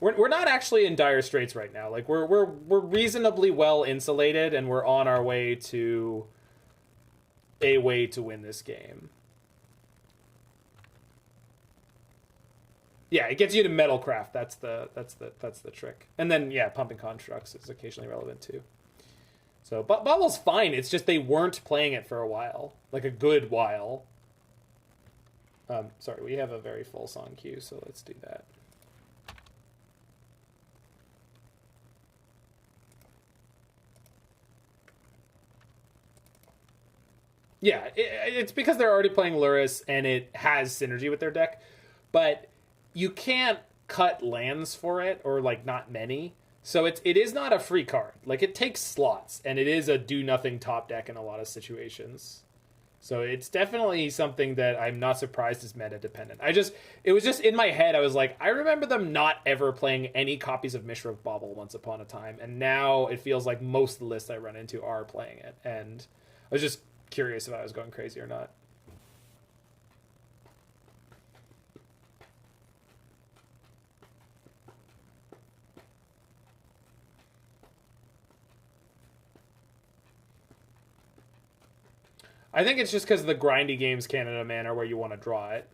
[SPEAKER 1] We're not actually in dire straits right now. Like we're reasonably well insulated, and we're on our way to a way to win this game. Yeah, it gets you to Metalcraft. That's the trick. And then yeah, pumping constructs is occasionally relevant too. So Bubble's fine. It's just they weren't playing it for a while, like a good while. Sorry, we have a very full song queue, so let's do that. Yeah, it's because they're already playing Lurrus, and it has synergy with their deck. But you can't cut lands for it, or, like, not many. So it is not a free card. Like, it takes slots, and it is a do-nothing top deck in a lot of situations. So it's definitely something that I'm not surprised is meta-dependent. It was just in my head, I was like, I remember them not ever playing any copies of Mishra's Bauble once upon a time, and now it feels like most of the lists I run into are playing it. And I was just curious if I was going crazy or not. I think it's just because the grindy games can in a manner where you want to draw it.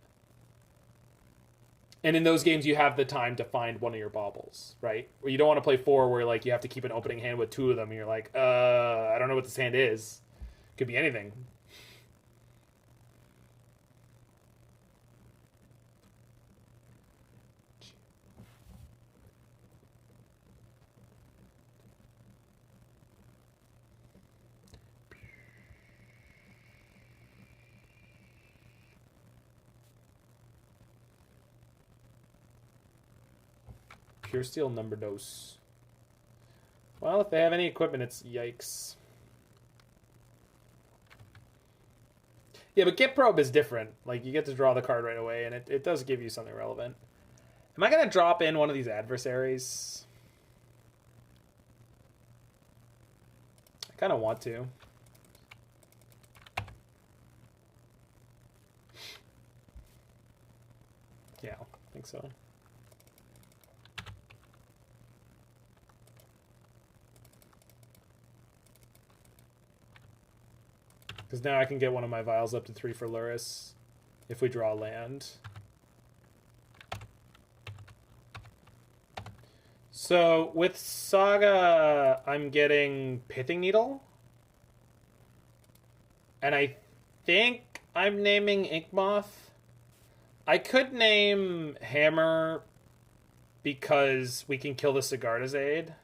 [SPEAKER 1] And in those games, you have the time to find one of your baubles, right? Where you don't want to play 4 where like you have to keep an opening hand with 2 of them, and you're like, I don't know what this hand is. Could be anything. Pure Steel number dose. Well, if they have any equipment, it's yikes. Yeah, but Get Probe is different. Like, you get to draw the card right away, and it does give you something relevant. Am I going to drop in one of these adversaries? I kind of want to. Yeah, I think so. Because now I can get one of my vials up to 3 for Lurrus if we draw land. So with Saga, I'm getting Pithing Needle. And I think I'm naming Inkmoth. I could name Hammer because we can kill the Sigarda's Aid.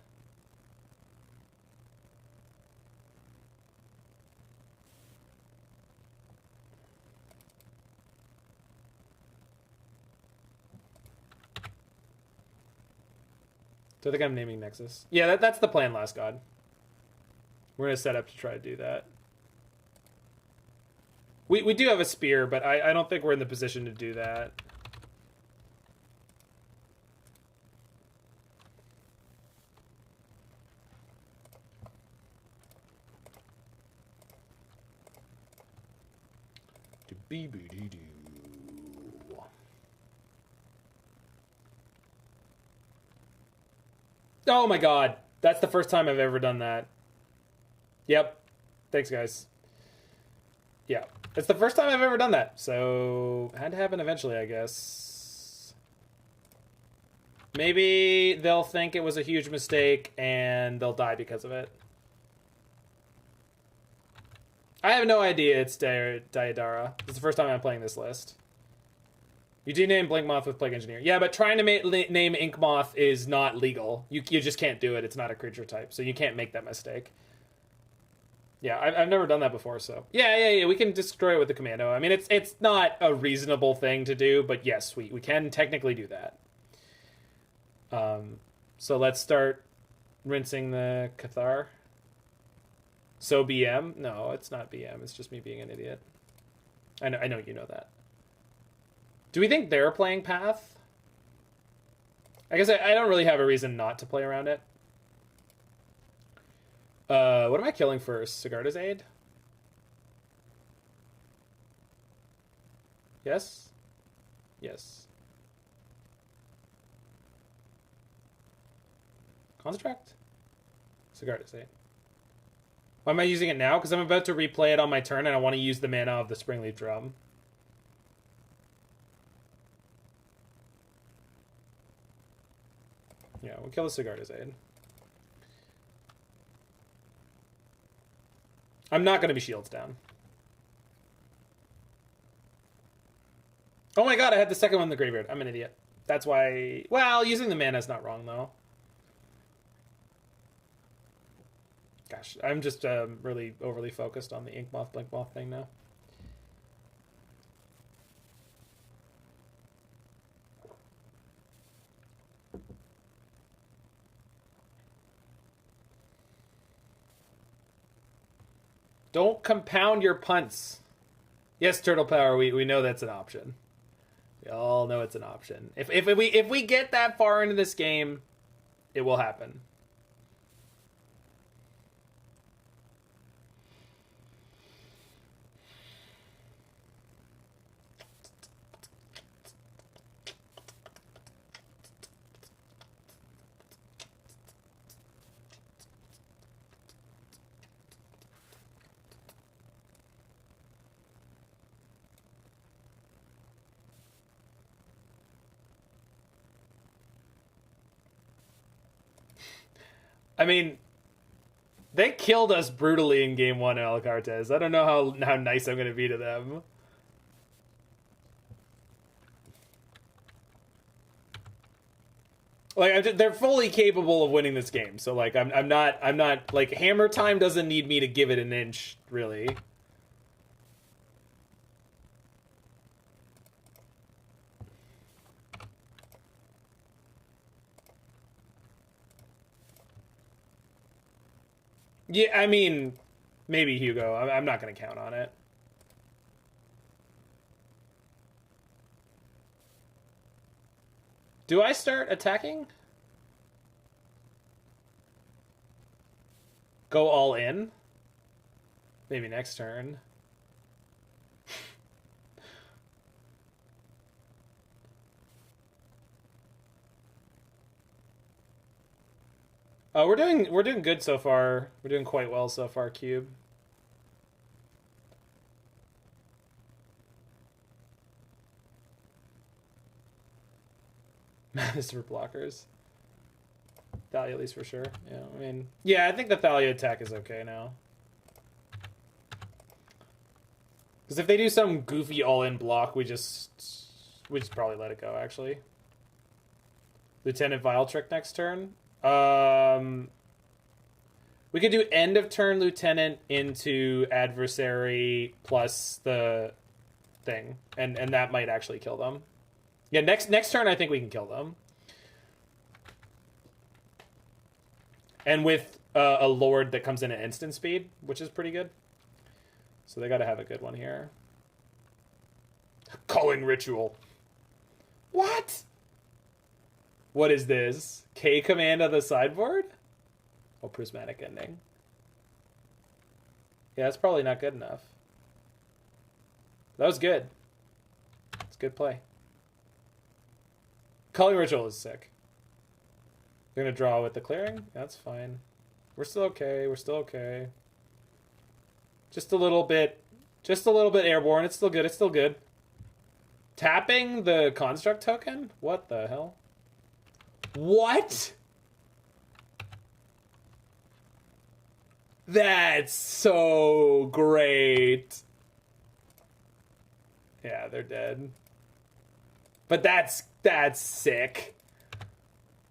[SPEAKER 1] So I think I'm naming Nexus. Yeah, that's the plan, Last God. We're going to set up to try to do that. We do have a spear, but I don't think we're in the position to do that. Oh my god. That's the first time I've ever done that. Yep. Thanks, guys. Yeah. It's the first time I've ever done that. So, had to happen eventually, I guess. Maybe they'll think it was a huge mistake and they'll die because of it. I have no idea it's Diadara. It's the first time I'm playing this list. You do name Blinkmoth with Plague Engineer. Yeah, but trying to name Inkmoth is not legal. You just can't do it. It's not a creature type, so you can't make that mistake. Yeah, I've never done that before, so... Yeah, we can destroy it with the commando. I mean, it's not a reasonable thing to do, but yes, we can technically do that. So let's start rinsing the Cathar. So BM? No, it's not BM. It's just me being an idiot. I know you know that. Do we think they're playing Path? I guess I don't really have a reason not to play around it. What am I killing first? Sigarda's Aid? Yes? Yes. Construct? Sigarda's Aid. Why am I using it now? Because I'm about to replay it on my turn and I want to use the mana of the Springleaf Drum. Yeah, we'll kill the Sigarda's Aid. I'm not going to be shields down. Oh my god, I had the second one in the graveyard. I'm an idiot. That's why... Well, using the mana is not wrong, though. Gosh, I'm just really overly focused on the Inkmoth, Blinkmoth thing now. Don't compound your punts. Yes, Turtle Power, we know that's an option. We all know it's an option. If we get that far into this game, it will happen. I mean, they killed us brutally in game 1 in Alacartes. I don't know how nice I'm going to be to them. Like, they're fully capable of winning this game. So, like, I'm not, like, Hammer Time doesn't need me to give it an inch, really. Yeah, I mean, maybe Hugo. I'm not going to count on it. Do I start attacking? Go all in? Maybe next turn. We're doing good so far. We're doing quite well so far, Cube. Madness for blockers. Thalia, at least for sure. Yeah, I mean, yeah, I think the Thalia attack is okay now. Because if they do some goofy all-in block, we just probably let it go, actually. Lieutenant Vial trick next turn. We could do end of turn Lieutenant into Adversary plus the thing. And that might actually kill them. Yeah, next turn I think we can kill them. And with a Lord that comes in at instant speed, which is pretty good. So they gotta have a good one here. Culling Ritual. What? What is this? K command on the sideboard? Oh, Prismatic Ending. Yeah, that's probably not good enough. That was good. It's good play. Culling Ritual is sick. They're gonna draw with the clearing? That's fine. We're still okay. We're still okay. Just a little bit airborne. It's still good. It's still good. Tapping the construct token? What the hell? What? That's so great. Yeah, they're dead. But that's sick.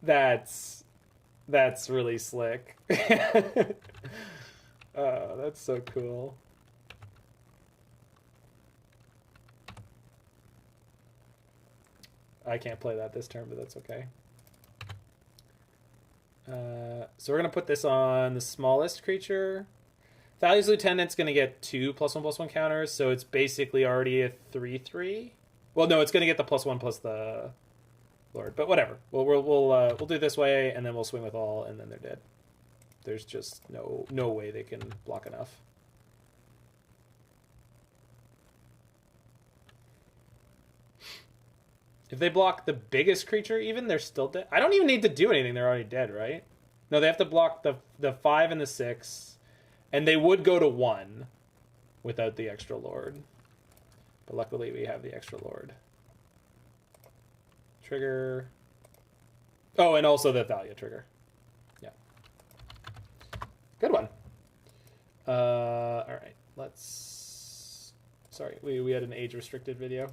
[SPEAKER 1] That's really slick. Oh, that's so cool. I can't play that this turn, but that's okay. So we're going to put this on the smallest creature. Thalia's Lieutenant's going to get 2 +1/+1 counters, so it's basically already a 3/3. Well, no, it's going to get the +1 plus the Lord, but whatever. We'll do this way, and then we'll swing with all, and then they're dead. There's just no way they can block enough. If they block the biggest creature even, they're still dead. I don't even need to do anything. They're already dead, right? No, they have to block the 5 and the 6. And they would go to 1 without the extra Lord. But luckily we have the extra Lord. Trigger. Oh, and also the Thalia trigger. Yeah. Good one. Alright. Let's... Sorry, we had an age-restricted video.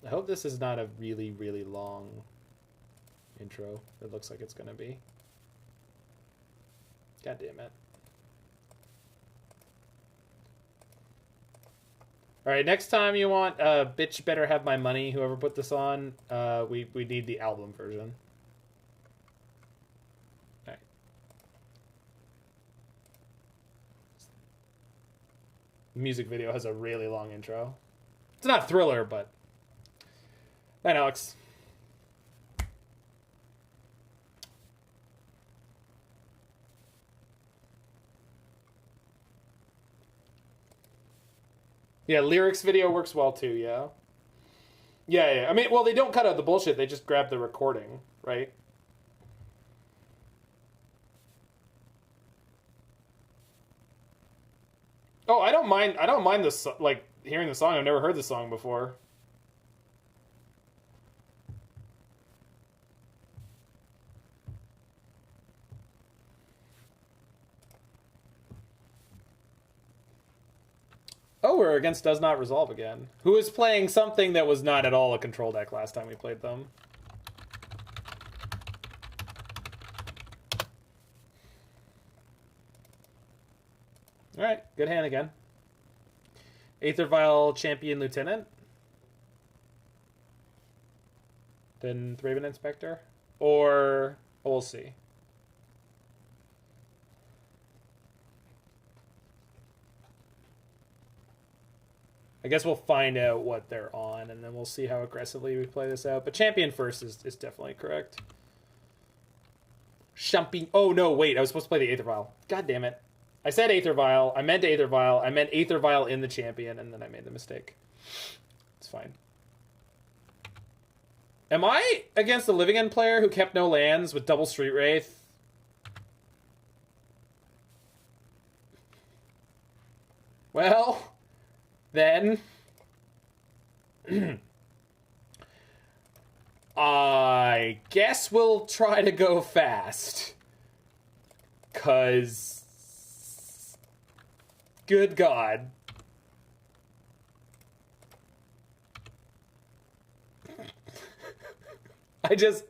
[SPEAKER 1] I hope this is not a really, really long intro. It looks like it's going to be. God damn it. Alright, next time you want Bitch Better Have My Money, whoever put this on, we need the album version. Alright. The music video has a really long intro. It's not Thriller, but... Night, Alex. Yeah, lyrics video works well too, yeah. Yeah. I mean, well, they don't cut out the bullshit. They just grab the recording, right? Oh, I don't mind this, like, hearing the song. I've never heard the song before. Oh, we're against Does Not Resolve again. Who was playing something that was not at all a control deck last time we played them. Alright, good hand again. Aether Vial Champion Lieutenant. Then Thraben Inspector. Or... we'll see. I guess we'll find out what they're on, and then we'll see how aggressively we play this out. But champion first is definitely correct. Shumping. Oh, no, wait. I was supposed to play the Aether Vial. God damn it. I said Aether Vial. I meant Aether Vial. I meant Aether Vial in the champion, and then I made the mistake. It's fine. Am I against the Living End player who kept no lands with double Street Wraith? Well... then I guess we'll try to go fast. 'Cause... Good God. That is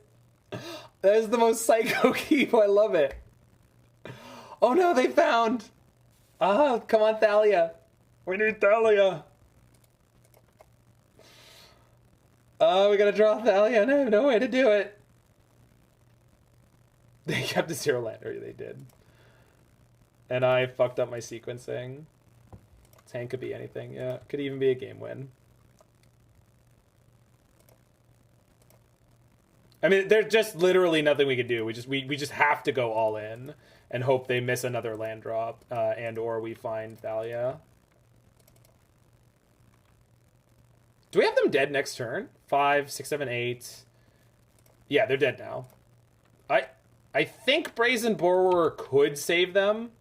[SPEAKER 1] the most psycho keep. I love it. Oh no, they found... Ah, come on, Thalia. We need Thalia. Oh, we gotta draw Thalia, and I have no way to do it. They kept a 0 land, or they did. And I fucked up my sequencing. Tank could be anything, yeah. Could even be a game win. I mean, there's just literally nothing we could do. We just have to go all in and hope they miss another land drop, and or we find Thalia. Do we have them dead next turn? 5, 6, 7, 8. Yeah, they're dead now. I think Brazen Borrower could save them.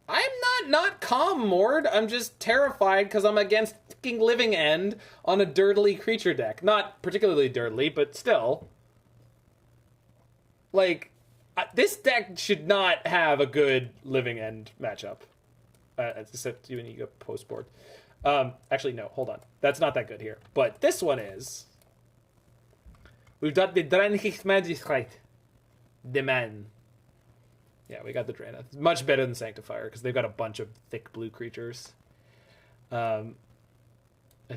[SPEAKER 1] I'm not calm, Mord. I'm just terrified because I'm against fucking Living End on a dirtily creature deck. Not particularly dirtily, but still. Like, this deck should not have a good Living End matchup. Except when you go post-board. Actually, no, hold on. That's not that good here. But this one is. We've got the Drannith Magistrate. The man. Yeah, we got the Drannith. It's much better than Sanctifier, because they've got a bunch of thick blue creatures. I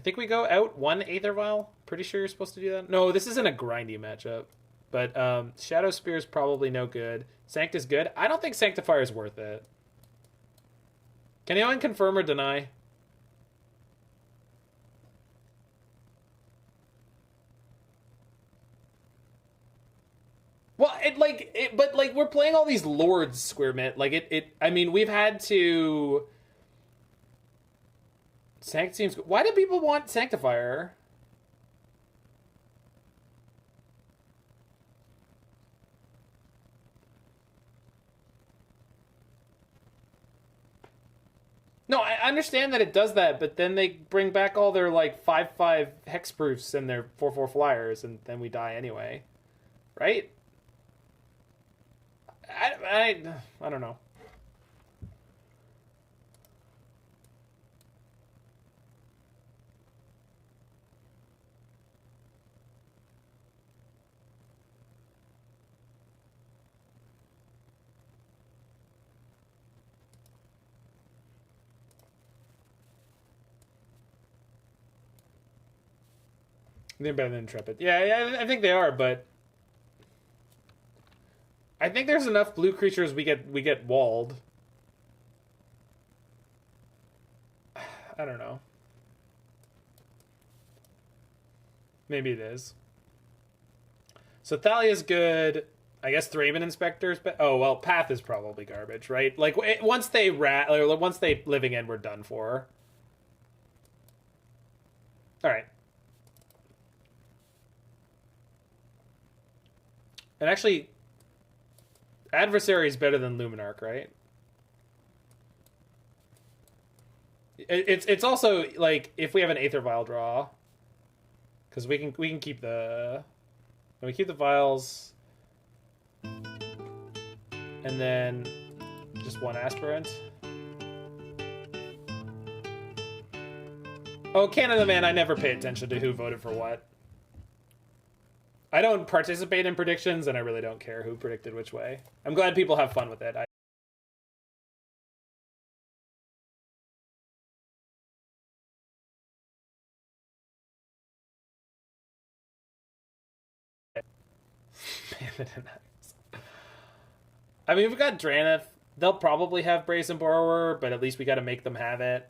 [SPEAKER 1] think we go out 1 Aether Vial. Pretty sure you're supposed to do that. No, this isn't a grindy matchup. But Shadowspear is probably no good. Sanct is good. I don't think Sanctifier is worth it. Can anyone confirm or deny? Well, but we're playing all these lords, Square Mint. I mean, we've had to. Sanct seems. Why do people want Sanctifier? No, I understand that it does that, but then they bring back all their 5/5 hexproofs and their 4/4 flyers, and then we die anyway, right? I don't know. They're better than Intrepid. Yeah, I think they are, but I think there's enough blue creatures we get walled. I don't know. Maybe it is. So Thalia's good. I guess Thraben Inspector's oh well, Path is probably garbage, right? Once they Living End, we're done for. All right. And actually, Adversary is better than Luminarch, right? It's also if we have an Aether Vial draw, because we can keep the vials, and then just 1 Aspirant. Oh, Canada Man! I never pay attention to who voted for what. I don't participate in predictions, and I really don't care who predicted which way. I'm glad people have fun with it. I mean, we've got Drannith. They'll probably have Brazen Borrower, but at least we got to make them have it.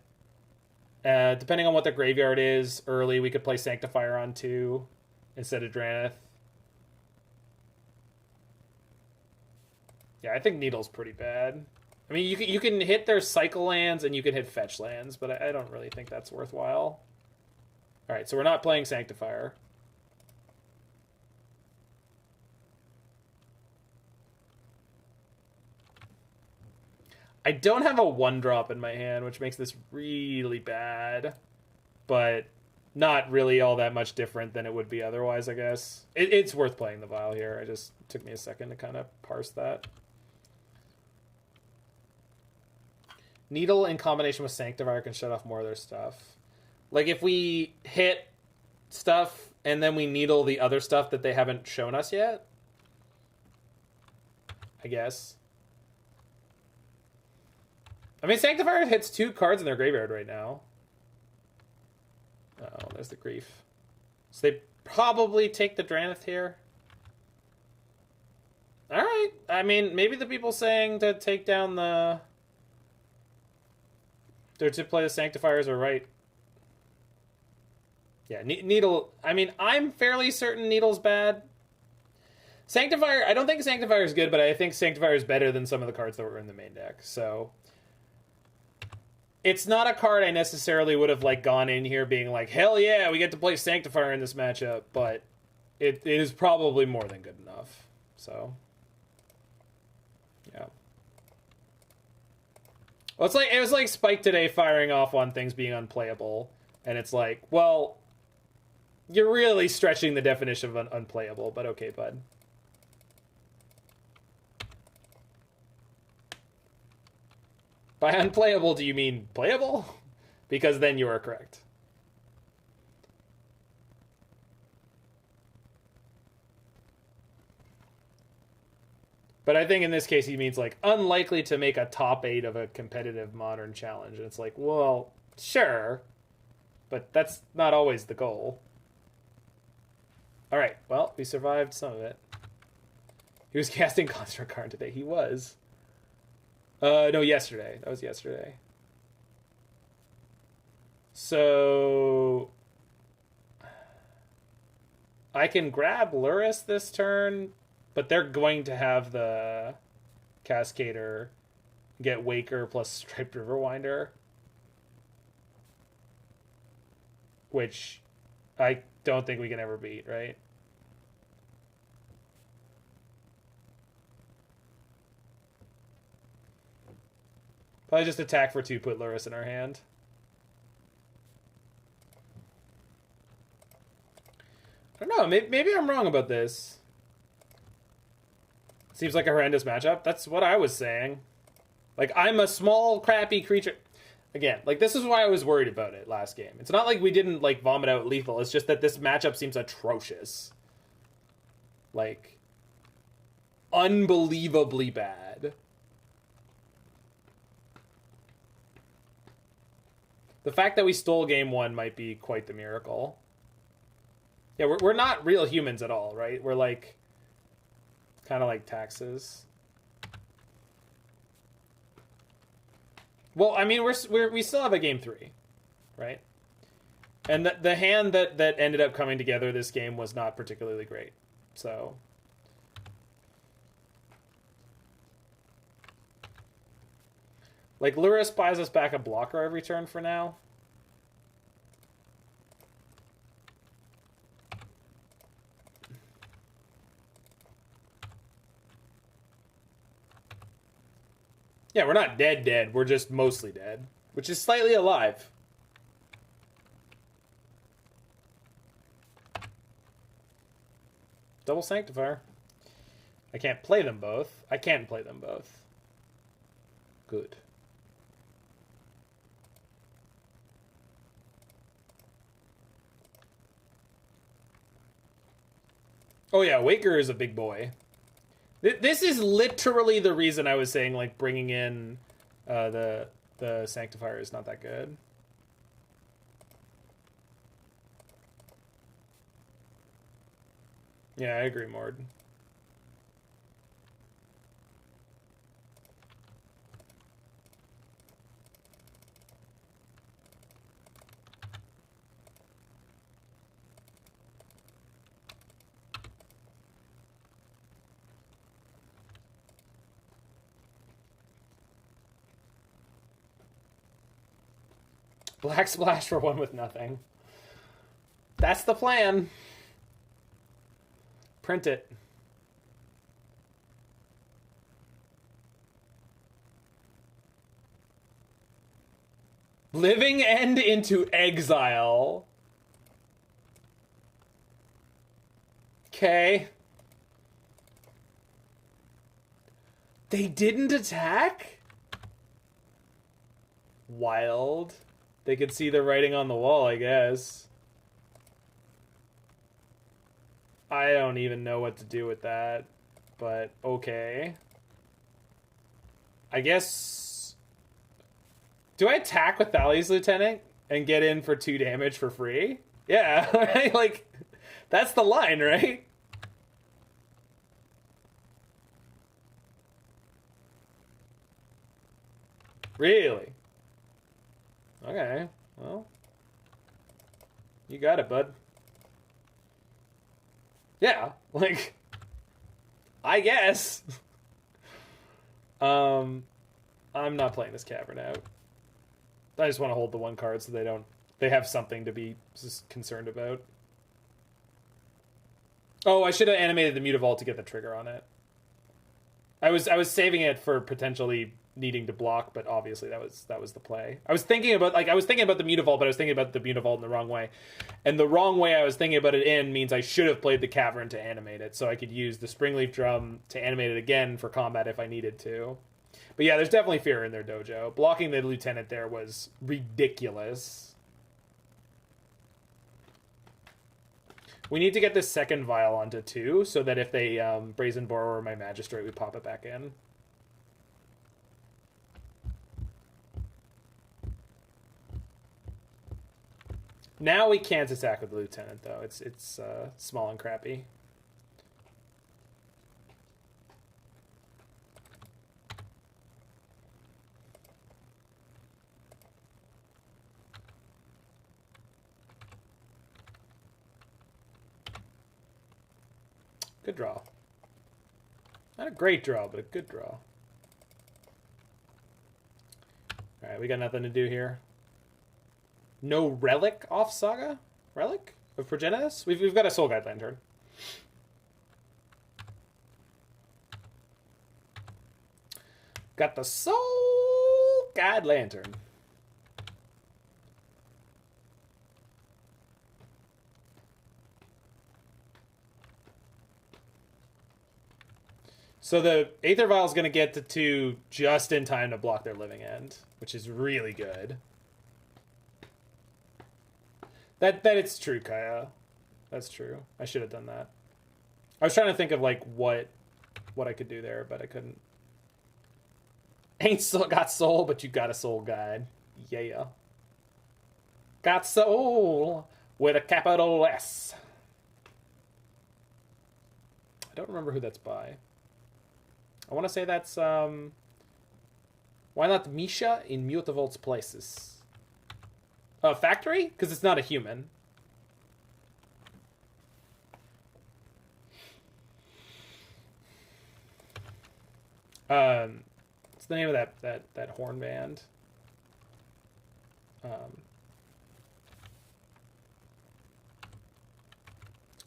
[SPEAKER 1] Depending on what their graveyard is, early we could play Sanctifier on 2 instead of Drannith. Yeah, I think Needle's pretty bad. I mean, you can hit their cycle lands and you can hit fetch lands, but I don't really think that's worthwhile. All right, so we're not playing Sanctifier. I don't have a 1-drop in my hand, which makes this really bad. But not really all that much different than it would be otherwise, I guess. It's worth playing the Vial here. It just took me a second to kind of parse that. Needle in combination with Sanctifier can shut off more of their stuff. Like, if we hit stuff and then we needle the other stuff that they haven't shown us yet, I guess. I mean, Sanctifier hits 2 cards in their graveyard right now. Oh, there's the grief. So they probably take the Drannith here. Alright. I mean, maybe the people saying to take down the... or to play the Sanctifiers are right. Yeah, Needle... I mean, I'm fairly certain Needle's bad. Sanctifier... I don't think Sanctifier is good, but I think Sanctifier is better than some of the cards that were in the main deck. So... it's not a card I necessarily would have like gone in here being like, hell yeah, we get to play Sanctifier in this matchup, but it is probably more than good enough. So, yeah. Well, it's like it was like Spike today firing off on things being unplayable, and it's like, well, you're really stretching the definition of unplayable, but okay, bud. By unplayable, do you mean playable? Because then you are correct. But I think in this case he means like unlikely to make a top 8 of a competitive modern challenge. And it's like, well, sure. But that's not always the goal. Alright, well, we survived some of it. He was casting Construct Card today. He was. No, yesterday. That was yesterday. So... I can grab Lurrus this turn, but they're going to have the Cascader get Waker plus Striped Riverwinder. Which I don't think we can ever beat, right? Probably just attack for 2, put Lurrus in our hand. I don't know, maybe I'm wrong about this. Seems like a horrendous matchup. That's what I was saying. Like, I'm a small, crappy creature. Again, like, this is why I was worried about it last game. It's not like we didn't, like, vomit out lethal. It's just that this matchup seems atrocious. Like, unbelievably bad. The fact that we stole game 1 might be quite the miracle. Yeah, we're not real humans at all, right? We're like, kind of like taxes. Well, I mean, we still have a game 3, right? And the hand that ended up coming together this game was not particularly great. So... like, Lurrus buys us back a blocker every turn for now. Yeah, we're not dead. We're just mostly dead. Which is slightly alive. Double Sanctifier. I can't play them both. I can play them both. Good. Oh yeah, Waker is a big boy. This is literally the reason I was saying, like, bringing in the Sanctifier is not that good. Yeah, I agree, Mord. Black Splash for 1 with nothing. That's the plan. Print it. Living End into Exile. Okay. They didn't attack? Wild. They could see the writing on the wall, I guess. I don't even know what to do with that, but okay. I guess... Do I attack with Thalia's Lieutenant and get in for 2 damage for free? Yeah, right? Like, that's the line, right? Really? Okay, well. You got it, bud. Yeah, like, I guess. I'm not playing this Cavern out. I just want to hold the 1 card so they have something to be just concerned about. Oh, I should have animated the Mutavault to get the trigger on it. I was saving it for potentially needing to block, but obviously that was the play. I was thinking about the Mutavault, but I was thinking about the Mutavault in the wrong way. And the wrong way I was thinking about it in means I should have played the Cavern to animate it, so I could use the Springleaf Drum to animate it again for combat if I needed to. But yeah, there's definitely fear in their dojo. Blocking the Lieutenant there was ridiculous. We need to get this second vial onto 2, so that if they Brazen Borrower my Magistrate, we pop it back in. Now we can't attack with the Lieutenant, though. It's small and crappy. Good draw. Not a great draw, but a good draw. Alright, we got nothing to do here. No Relic off Saga? Relic of Progenitus? We've got a Soul Guide Lantern. Got the Soul Guide Lantern. So the Aether Vial is going to get to 2 just in time to block their Living End, which is really good. That it's true, Kaya. That's true. I should have done that. I was trying to think of like what I could do there, but I couldn't. Ain't still got soul, but you got a soul guide. Yeah. Got soul with a capital S. I don't remember who that's by. I want to say that's why not Misha in Mutavault's Places? Factory? Because it's not a human. What's the name of that horn band?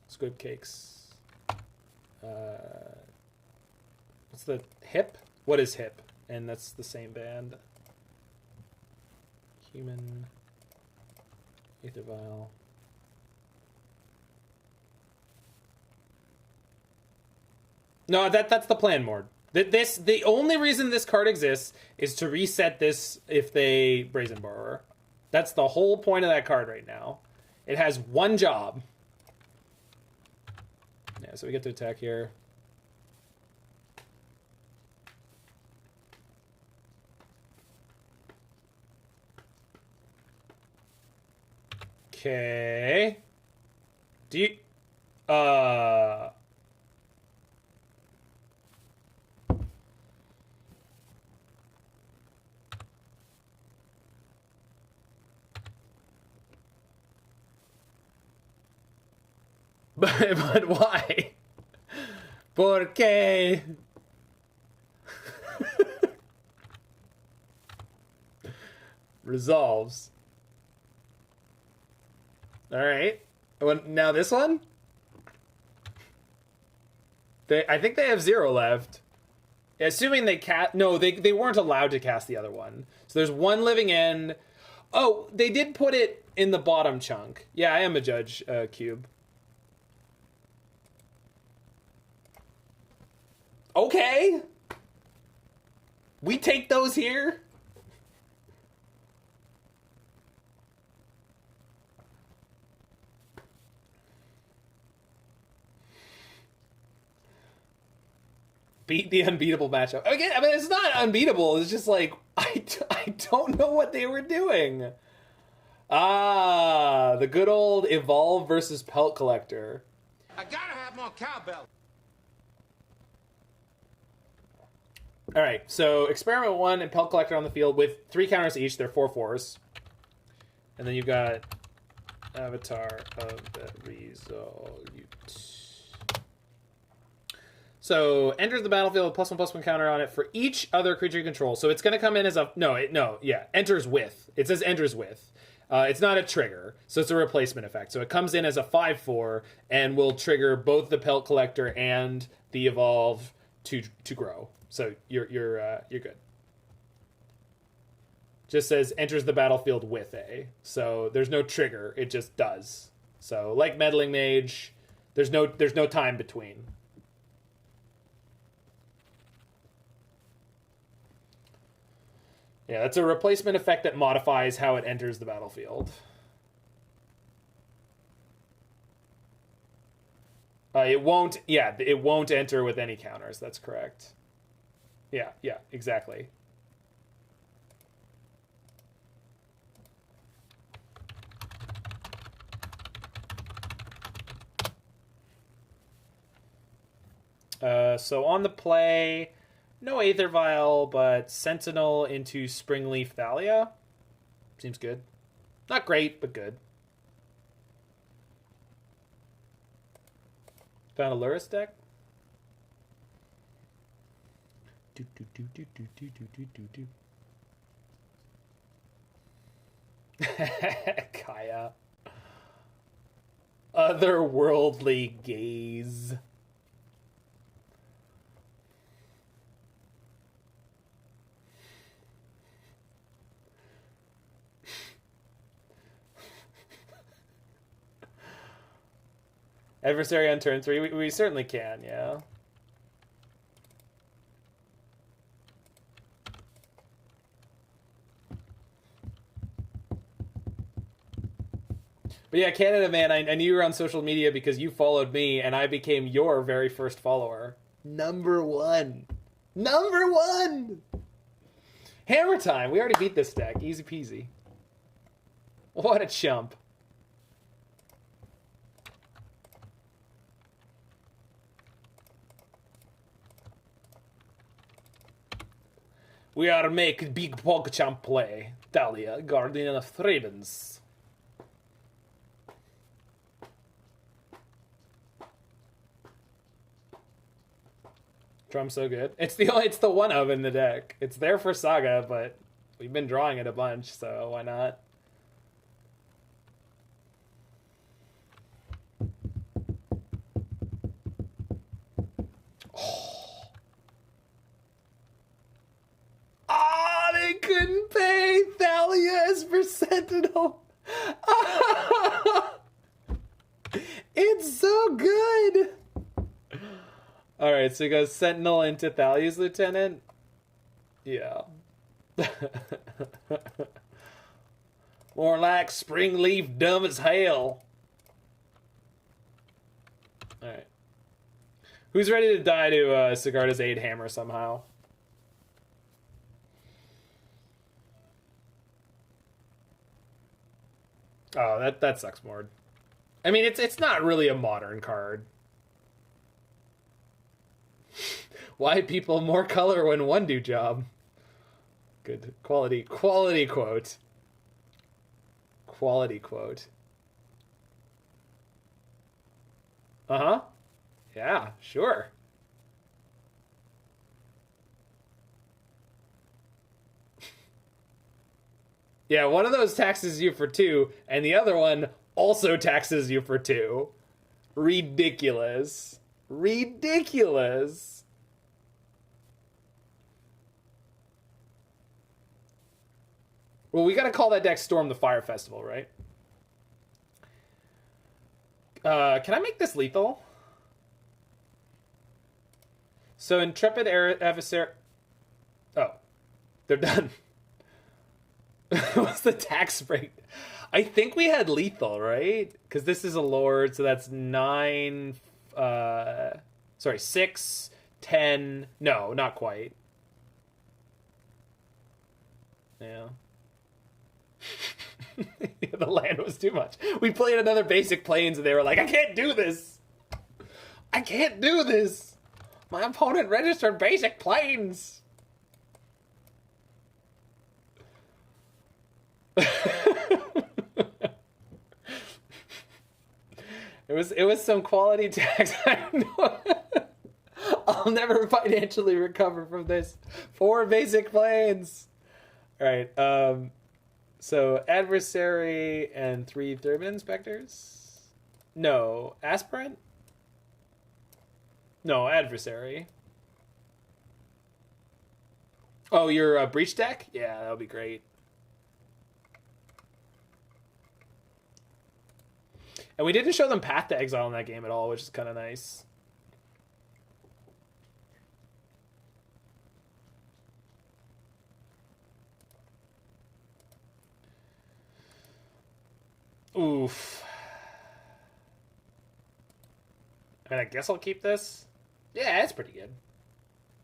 [SPEAKER 1] Squib Cakes. What's the Hip? What is Hip? And that's the same band. Human. Aether Vial. No, that's the plan, Mord. The only reason this card exists is to reset this if they Brazen Borrower. That's the whole point of that card right now. It has one job. Yeah, so we get to attack here. Okay. Do you... But why? ¿Por qué? Resolves. All right. Now this one? I think they have 0 left. Assuming they cast... No, they weren't allowed to cast the other one. So there's 1 Living End. Oh, they did put it in the bottom chunk. Yeah, I am a judge, Cube. Okay. We take those here. Beat the unbeatable matchup. Again, I mean, it's not unbeatable. It's just like, I don't know what they were doing. Ah, the good old Evolve versus Pelt Collector.
[SPEAKER 2] I gotta have more cowbell.
[SPEAKER 1] All right, so Experiment 1 and Pelt Collector on the field with 3 counters each. They're 4/4s. And then you've got Avatar of the Resolute. So, enters the battlefield with +1/+1 counter on it for each other creature you control. So it's going to come in as a... enters with. It says enters with. It's not a trigger, so it's a replacement effect. So it comes in as a 5/4 and will trigger both the Pelt Collector and the Evolve to grow. So you're good. Just says enters the battlefield with a. So there's no trigger, it just does. So like Meddling Mage, there's no time between. Yeah, that's a replacement effect that modifies how it enters the battlefield. It won't enter with any counters, that's correct. Yeah, exactly. So on the play, no Aether Vial, but Sentinel into Springleaf Thalia. Seems good. Not great, but good. Found a Lurrus deck? Kaya. Otherworldly gaze. Adversary on turn 3. We certainly can, yeah. But yeah, Canada Man, I knew you were on social media because you followed me, and I became your very first follower. Number 1. Number 1! Hammer time! We already beat this deck. Easy peasy. What a chump. We are make big PogChamp play. Thalia, Guardian of Thraben's. Drum's so good. It's the one of in the deck. It's there for Saga, but we've been drawing it a bunch, so why not? They couldn't pay Thalia Esper Sentinel. It's so good. All right, so he goes Sentinel into Thalia's Lieutenant. Yeah. More like Springleaf dumb as hell. All right. Who's ready to die to Sigarda's Aid Hammer somehow? Oh, that sucks, Mord. I mean, it's not really a modern card. Why people more color when one do job? Good quality quote. Quality quote. Uh-huh. Yeah, sure. Yeah, one of those taxes you for 2, and the other one also taxes you for 2. Ridiculous. Ridiculous. Well, we gotta call that deck Storm the Fire Festival, right? Can I make this lethal? So Intrepid Adversary... Oh. They're done. What's the tax rate? I think we had lethal, right? Because this is a lord, so that's 9... sorry, 6, 10... No, not quite. Yeah. The land was too much. We played another basic planes and they were like, I can't do this. I can't do this. My opponent registered basic planes. It was some quality tax. I'll never financially recover from this. 4 basic planes. All right. So adversary and 3 Thraben Inspectors. No, aspirant. No, adversary. Oh, your breach deck? Yeah, that'll be great. And we didn't show them Path to Exile in that game at all, which is kind of nice. Oof. I mean, I guess I'll keep this. Yeah, it's pretty good.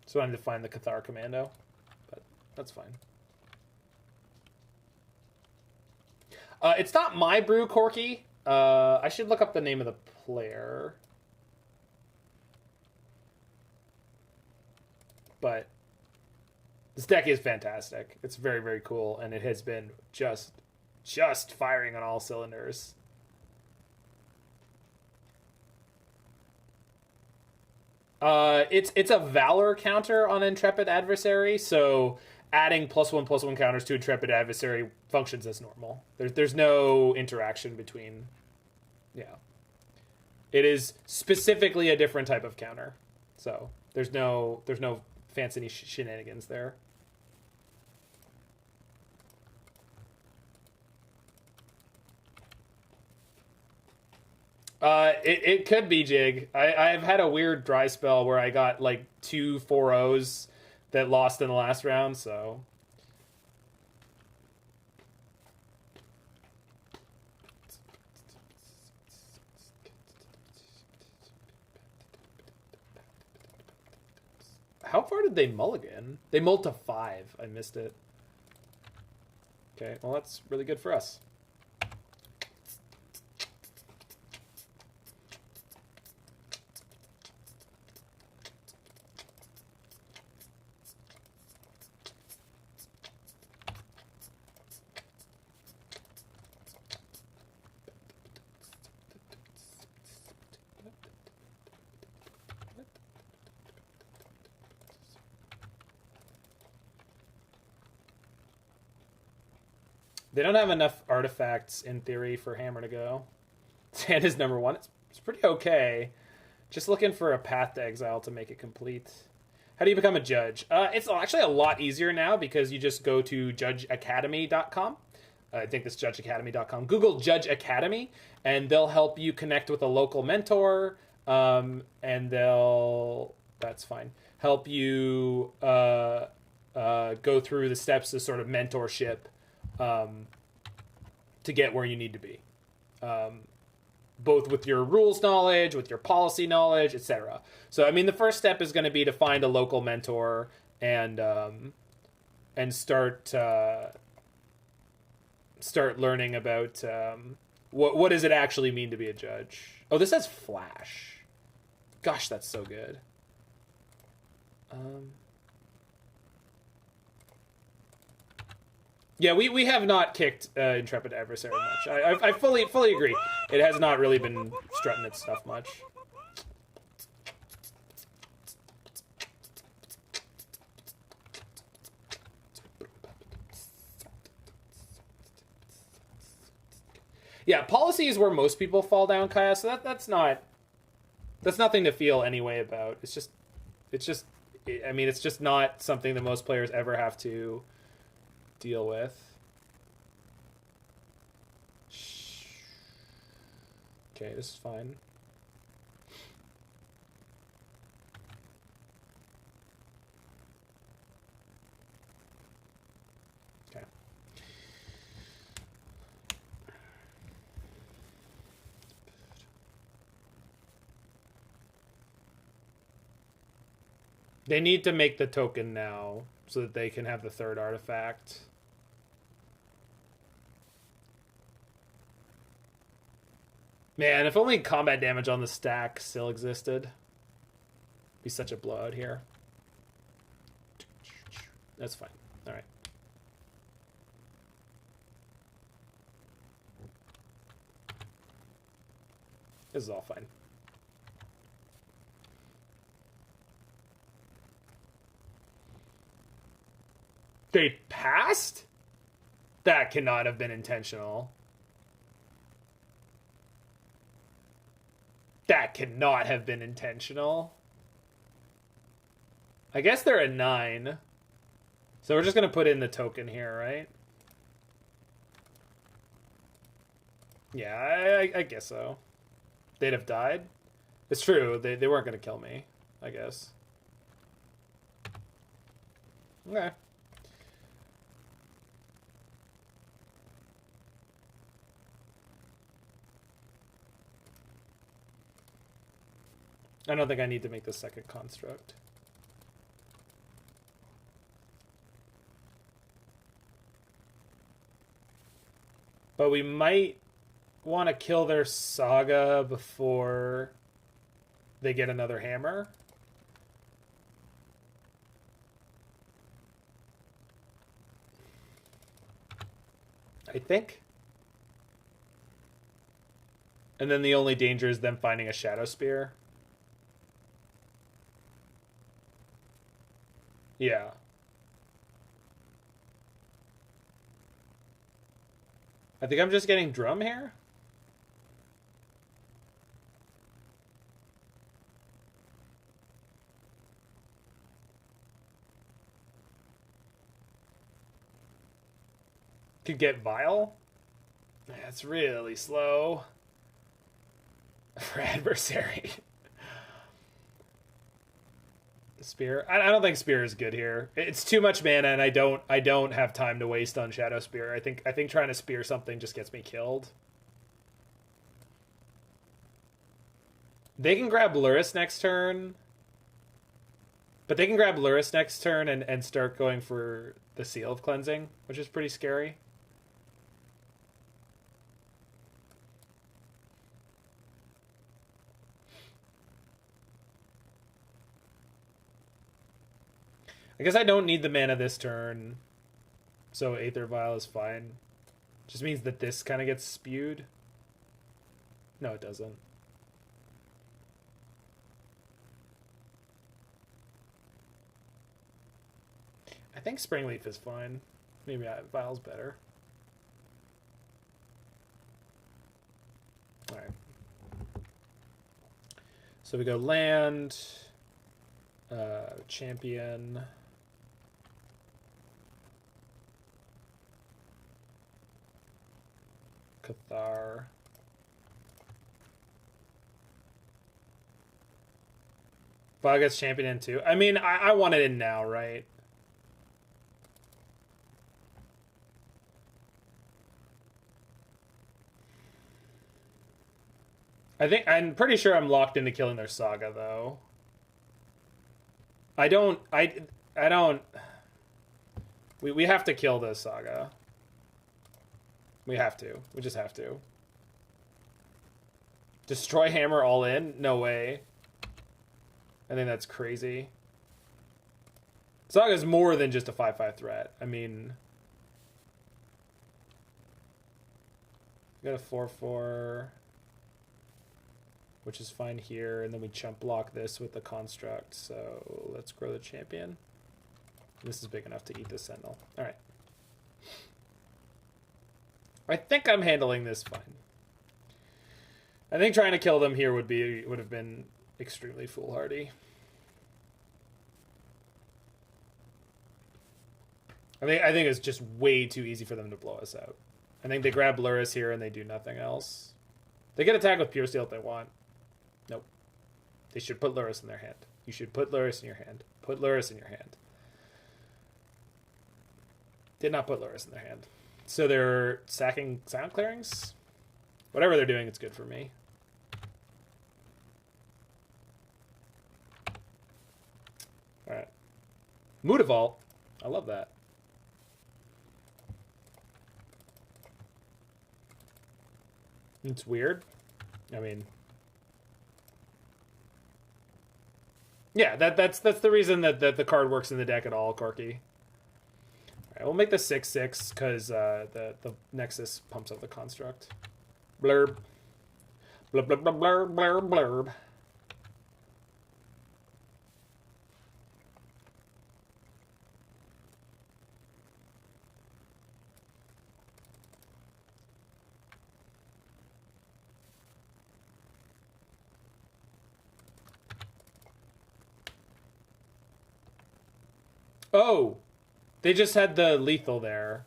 [SPEAKER 1] So I need to find the Cathar Commando, but that's fine. It's not my brew, Corky. I should look up the name of the player. But this deck is fantastic. It's very, very cool, and it has been just firing on all cylinders. It's a Valor counter on Intrepid Adversary, so adding +1/+1 counters to Intrepid Adversary functions as normal. There's no interaction between. Yeah. It is specifically a different type of counter. So there's no fancy shenanigans there. It could be Jig. I've had a weird dry spell where I got like 2 4-0s that lost in the last round, so. How far did they mulligan? They mulled to 5. I missed it. Okay, well that's really good for us. They don't have enough artifacts, in theory, for Hammer to go. Sand is number 1. It's pretty okay. Just looking for a Path to Exile to make it complete. How do you become a judge? It's actually a lot easier now because you just go to judgeacademy.com. I think this judgeacademy.com. Google Judge Academy, and they'll help you connect with a local mentor, and they'll... That's fine. Help you go through the steps of sort of mentorship to get where you need to be, both with your rules knowledge, with your policy knowledge, etc. So, I mean, the first step is going to be to find a local mentor and start learning about what does it actually mean to be a judge. Oh, this has Flash. Gosh, that's so good. Yeah, we have not kicked Intrepid Adversary much. I fully agree. It has not really been strutting its stuff much. Yeah, policy is where most people fall down, Kaya. So that's nothing to feel any way about. It's just. I mean, it's just not something that most players ever have to deal with. Okay, this is fine. They need to make the token now so that they can have the third artifact. Man, if only combat damage on the stack still existed. Be such a blowout here. That's fine. All right. This is all fine. They passed? That cannot have been intentional. That cannot have been intentional. I guess they're at 9. So we're just going to put in the token here, right? Yeah, I guess so. They'd have died. It's true. They weren't going to kill me, I guess. Okay. I don't think I need to make the second construct. But we might want to kill their Saga before they get another hammer. I think. And then the only danger is them finding a Shadowspear. Yeah. I think I'm just getting drum here. Could get Vial. That's really slow for Adversary. Spear. I don't think Spear is good here. It's too much mana, and I don't have time to waste on Shadowspear. I think trying to spear something just gets me killed. They can grab Lurrus next turn. But they can grab Lurrus next turn and start going for the Seal of Cleansing, which is pretty scary. I guess I don't need the mana this turn, so Aether Vial is fine. Just means that this kind of gets spewed. No, it doesn't. I think Springleaf is fine. Maybe Vial's better. Alright. So we go land, champion. Cathar. Saga gets champion in too. I mean, I want it in now, right? I'm pretty sure I'm locked into killing their Saga though. I don't. We have to kill this Saga. We have to. We just have to. Destroy hammer all in? No way. I think that's crazy. Saga's more than just a 5/5 threat. I mean, we got a 4/4, which is fine here, and then we chump block this with the construct. So let's grow the champion. This is big enough to eat the Sentinel. All right. I think I'm handling this fine. I think trying to kill them here would have been extremely foolhardy. I think it's just way too easy for them to blow us out. I think they grab Lurrus here and they do nothing else. They can attack with Pure Steel if they want. Nope. They should put Lurrus in their hand. You should put Lurrus in your hand. Put Lurrus in your hand. Did not put Lurrus in their hand. So they're sacking Sound Clearings? Whatever they're doing, it's good for me. Alright. Mutavault. I love that. It's weird. I mean, yeah, that's the reason that the card works in the deck at all, Corky. All right, we'll make the 6/6 because the Nexus pumps up the construct. Blurb. Blurb, blurb, blurb, blurb, blurb, blurb. Oh, they just had the lethal there.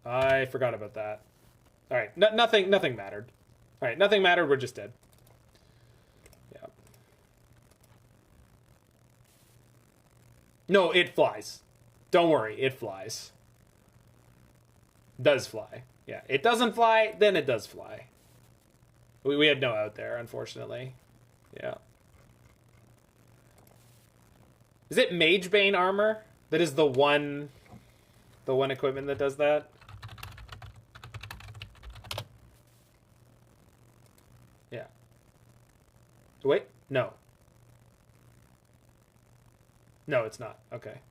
[SPEAKER 1] I forgot about that. All right, nothing mattered. All right, nothing mattered. We're just dead. Yeah. No, it flies. Don't worry, it flies. Does fly. Yeah, it doesn't fly, then it does fly. We had no out there, unfortunately. Yeah. Is it Magebane armor? That is the one equipment that does that? Yeah. Wait, no. No, it's not. Okay.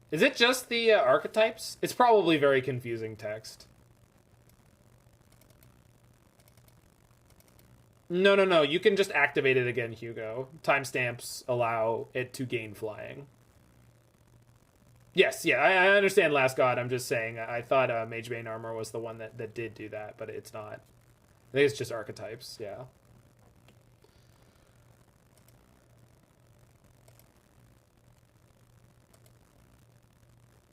[SPEAKER 1] Is it just the archetypes? It's probably very confusing text. No. You can just activate it again, Hugo. Timestamps allow it to gain flying. Yes, yeah, I understand Last God. I'm just saying, I thought Magebane Armor was the one that did do that, but it's not. I think it's just archetypes, yeah.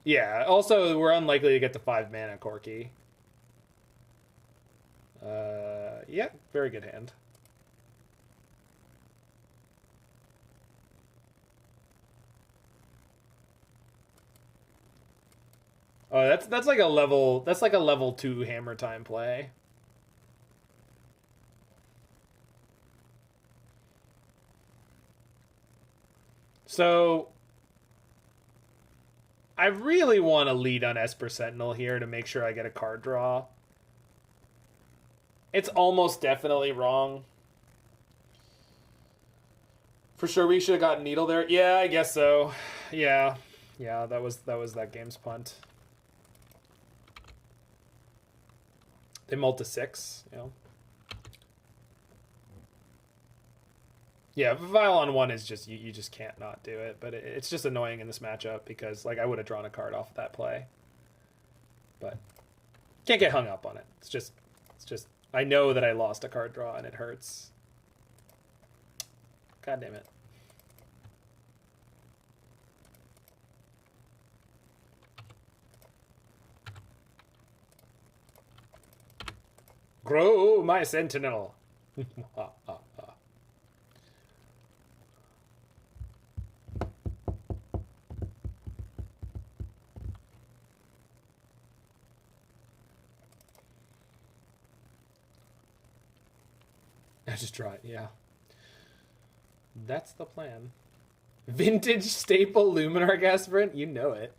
[SPEAKER 1] Yeah, also, we're unlikely to get to 5 mana, Corky. Yeah, very good hand. Oh, that's like a level 2 Hammer Time play. So I really want to lead on Esper Sentinel here to make sure I get a card draw. It's almost definitely wrong. For sure we should have gotten Needle there. Yeah, I guess so. Yeah, that was that game's punt. They mulled to 6, you know. Yeah, Vial on 1 is just, you just can't not do it. But it's just annoying in this matchup because, like, I would have drawn a card off of that play. But can't get hung up on it. It's just, I know that I lost a card draw and it hurts. God damn it. Grow my Sentinel. I just draw it, yeah. That's the plan. Vintage staple Luminarch Aspirant? You know it.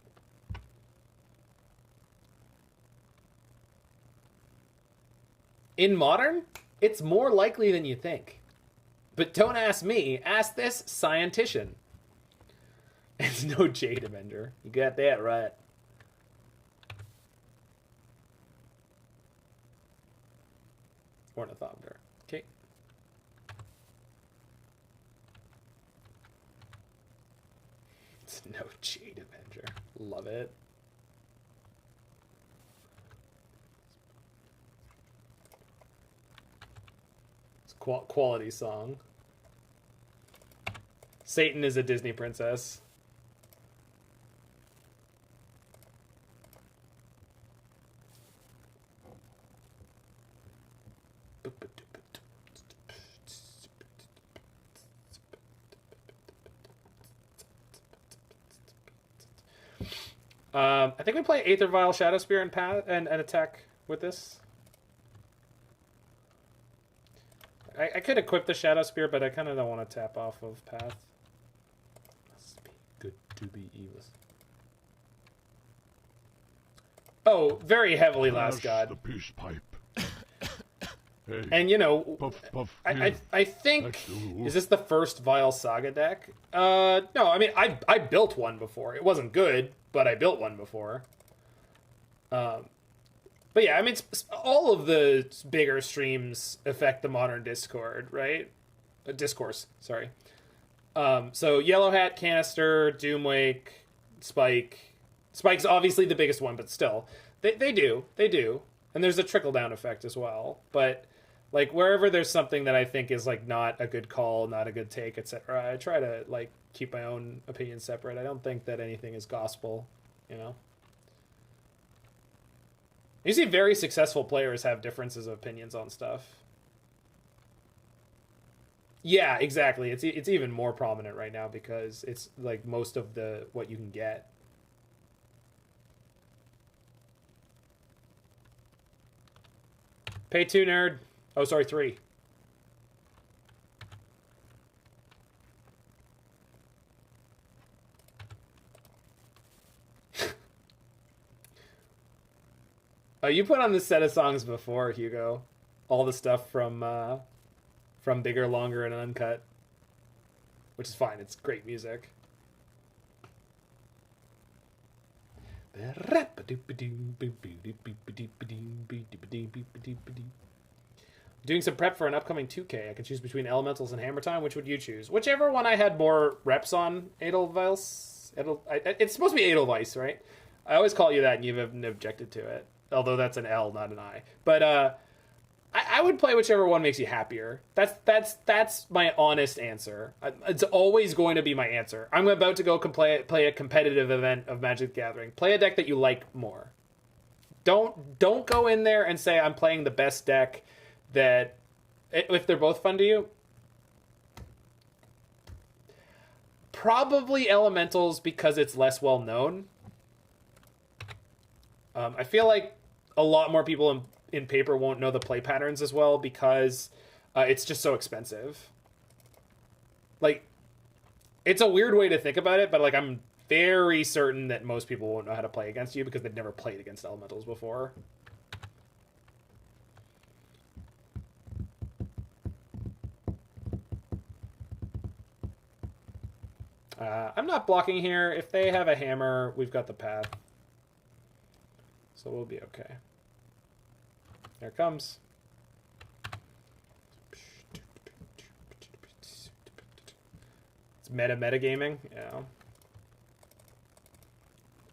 [SPEAKER 1] In Modern, it's more likely than you think. But don't ask me. Ask this scientician. It's no Jade Avenger. You got that right. Ornithopter. Okay. It's no Jade Avenger. Love it. Quality song. Satan is a Disney princess. I think we play Aether Vial, Shadowspear, and attack with this. I could equip the Shadowspear, but I kind of don't want to tap off of Path. Must be good To be evil. Oh, very heavily Last God.
[SPEAKER 3] The peace pipe. Hey,
[SPEAKER 1] And you know,
[SPEAKER 3] puff, puff,
[SPEAKER 1] I think, is this the first Vial Saga deck? No, I mean, I built one before. It wasn't good, but I built one before. But yeah, I mean, all of the bigger streams affect the modern Discord, right? Discourse, sorry. So Yellow Hat, Canister, Doomwake, Spike. Spike's obviously the biggest one, but still, they do, and there's a trickle down effect as well. But like wherever there's something that I think is like not a good call, not a good take, etc., I try to like keep my own opinion separate. I don't think that anything is gospel, you know. You see very successful players have differences of opinions on stuff. Yeah, exactly. It's even more prominent right now because it's like most of the what you can get. Pay 2, nerd. Oh, sorry, 3. Oh, you put on this set of songs before, Hugo. All the stuff from Bigger, Longer, and Uncut. Which is fine. It's great music. Doing some prep for an upcoming 2K. I can choose between Elementals and Hammer Time. Which would you choose? Whichever one I had more reps on. Edelweiss. It's supposed to be Edelweiss, right? I always call you that, and you haven't objected to it. Although that's an L, not an I. But I would play whichever one makes you happier. That's my honest answer. It's always going to be my answer. I'm about to go play a competitive event of Magic the Gathering. Play a deck that you like more. Don't go in there and say I'm playing the best deck. That if they're both fun to you, probably Elementals because it's less well known. I feel like a lot more people in paper won't know the play patterns as well because it's just so expensive. Like, it's a weird way to think about it, but like I'm very certain that most people won't know how to play against you because they've never played against Elementals before. I'm not blocking here. If they have a hammer, we've got the path. So we'll be okay. There it comes. It's metagaming, yeah.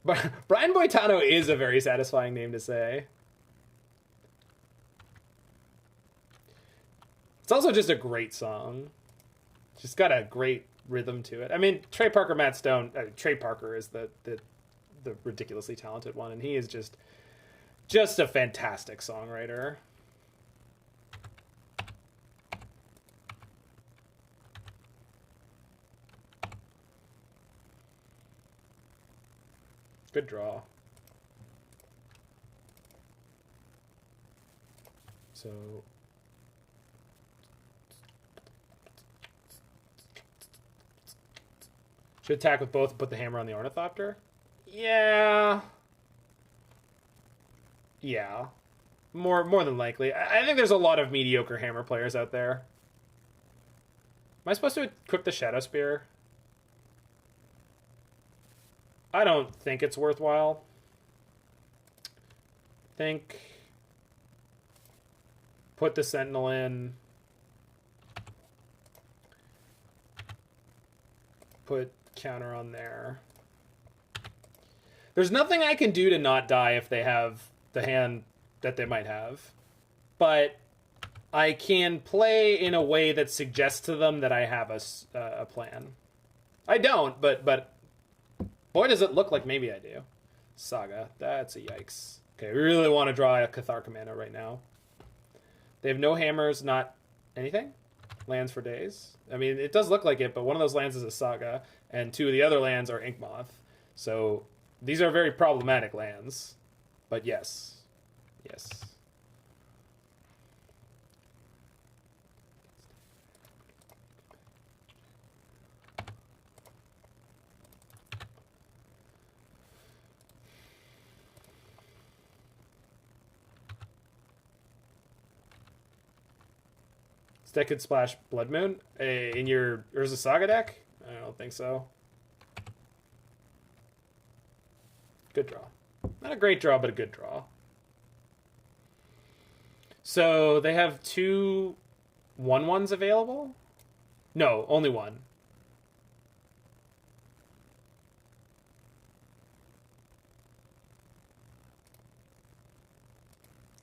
[SPEAKER 1] But Brian Boitano is a very satisfying name to say. It's also just a great song. Just got a great rhythm to it. I mean, Trey Parker, Matt Stone. Trey Parker is the ridiculously talented one, and he is just a fantastic songwriter. Good draw. So should attack with both and put the hammer on the Ornithopter? Yeah. Yeah. More than likely. I think there's a lot of mediocre hammer players out there. Am I supposed to equip the Shadowspear? I don't think it's worthwhile. Think put the Sentinel in. Put counter on there. There's nothing I can do to not die if they have the hand that they might have. But I can play in a way that suggests to them that I have a plan. I don't, but boy, does it look like maybe I do. Saga. That's a yikes. Okay, we really want to draw a Cathar Commando right now. They have no hammers, not anything? Lands for days? I mean, it does look like it, but one of those lands is a Saga, and 2 of the other lands are Inkmoth. So these are very problematic lands. But yes. Yes. This deck could splash Blood Moon in your Urza Saga deck? I don't think so. Good draw. Not a great draw, but a good draw. So they have 2 1/1s available? No, only one.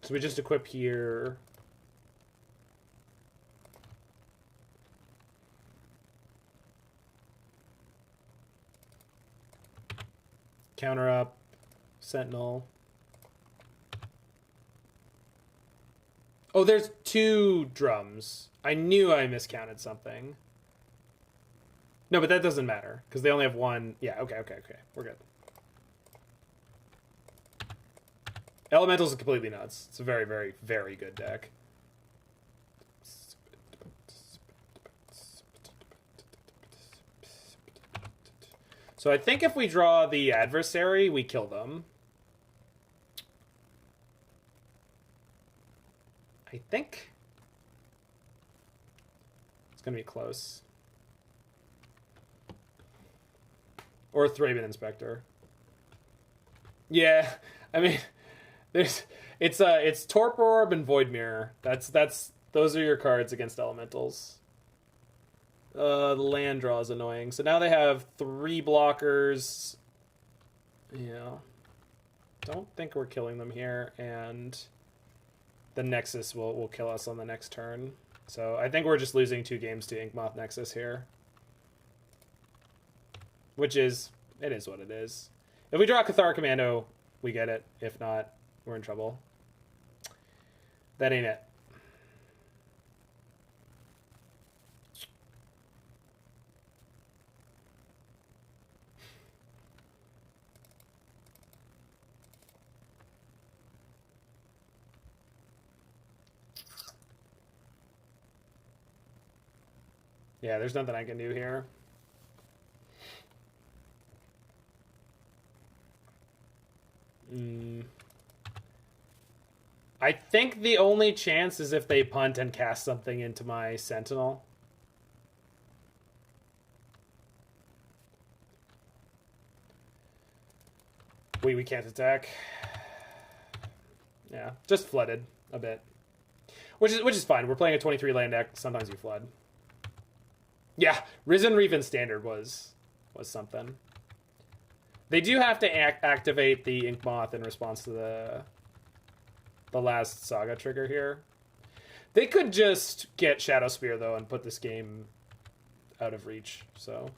[SPEAKER 1] So we just equip here. Counter up. Sentinel. Oh, there's 2 drums. I knew I miscounted something. No, but that doesn't matter, because they only have 1. Yeah, okay. We're good. Elemental's completely nuts. It's a very, very, very good deck. So I think if we draw the adversary, we kill them. I think. It's going to be close. Or Thraben Inspector. Yeah, I mean, it's Torpor Orb and Void Mirror. Those are your cards against elementals. The land draw is annoying. So now they have 3 blockers. Yeah. Don't think we're killing them here, and the Nexus will kill us on the next turn. So I think we're just losing 2 games to Inkmoth Nexus here. Which is, it is what it is. If we draw Cathar Commando, we get it. If not, we're in trouble. That ain't it. Yeah, there's nothing I can do here. I think the only chance is if they punt and cast something into my Sentinel. We can't attack. Yeah, just flooded a bit. Which is fine. We're playing a 23 land deck. Sometimes you flood. Yeah, Risen Reef in Standard was something. They do have to activate the Inkmoth in response to the last Saga trigger here. They could just get Shadowspear, though, and put this game out of reach, so.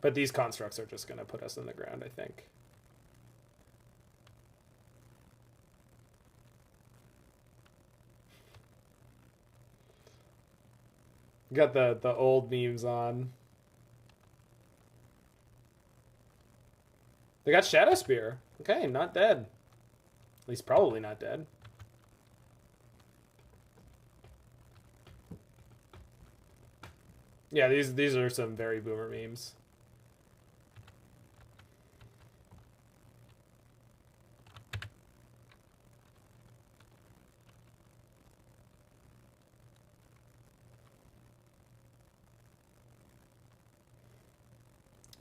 [SPEAKER 1] But these constructs are just going to put us in the ground, I think. Got the old memes on. They got Shadowspear. Okay, not dead. At least probably not dead. Yeah, these are some very boomer memes.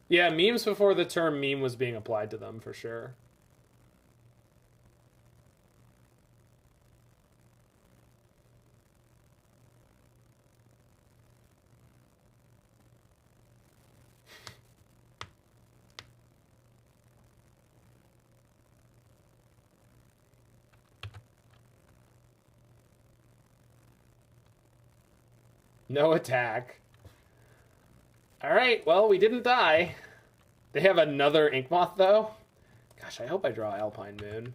[SPEAKER 1] Yeah, memes before the term meme was being applied to them, for sure. No attack. Alright, well, we didn't die. They have another Inkmoth, though. Gosh, I hope I draw Alpine Moon.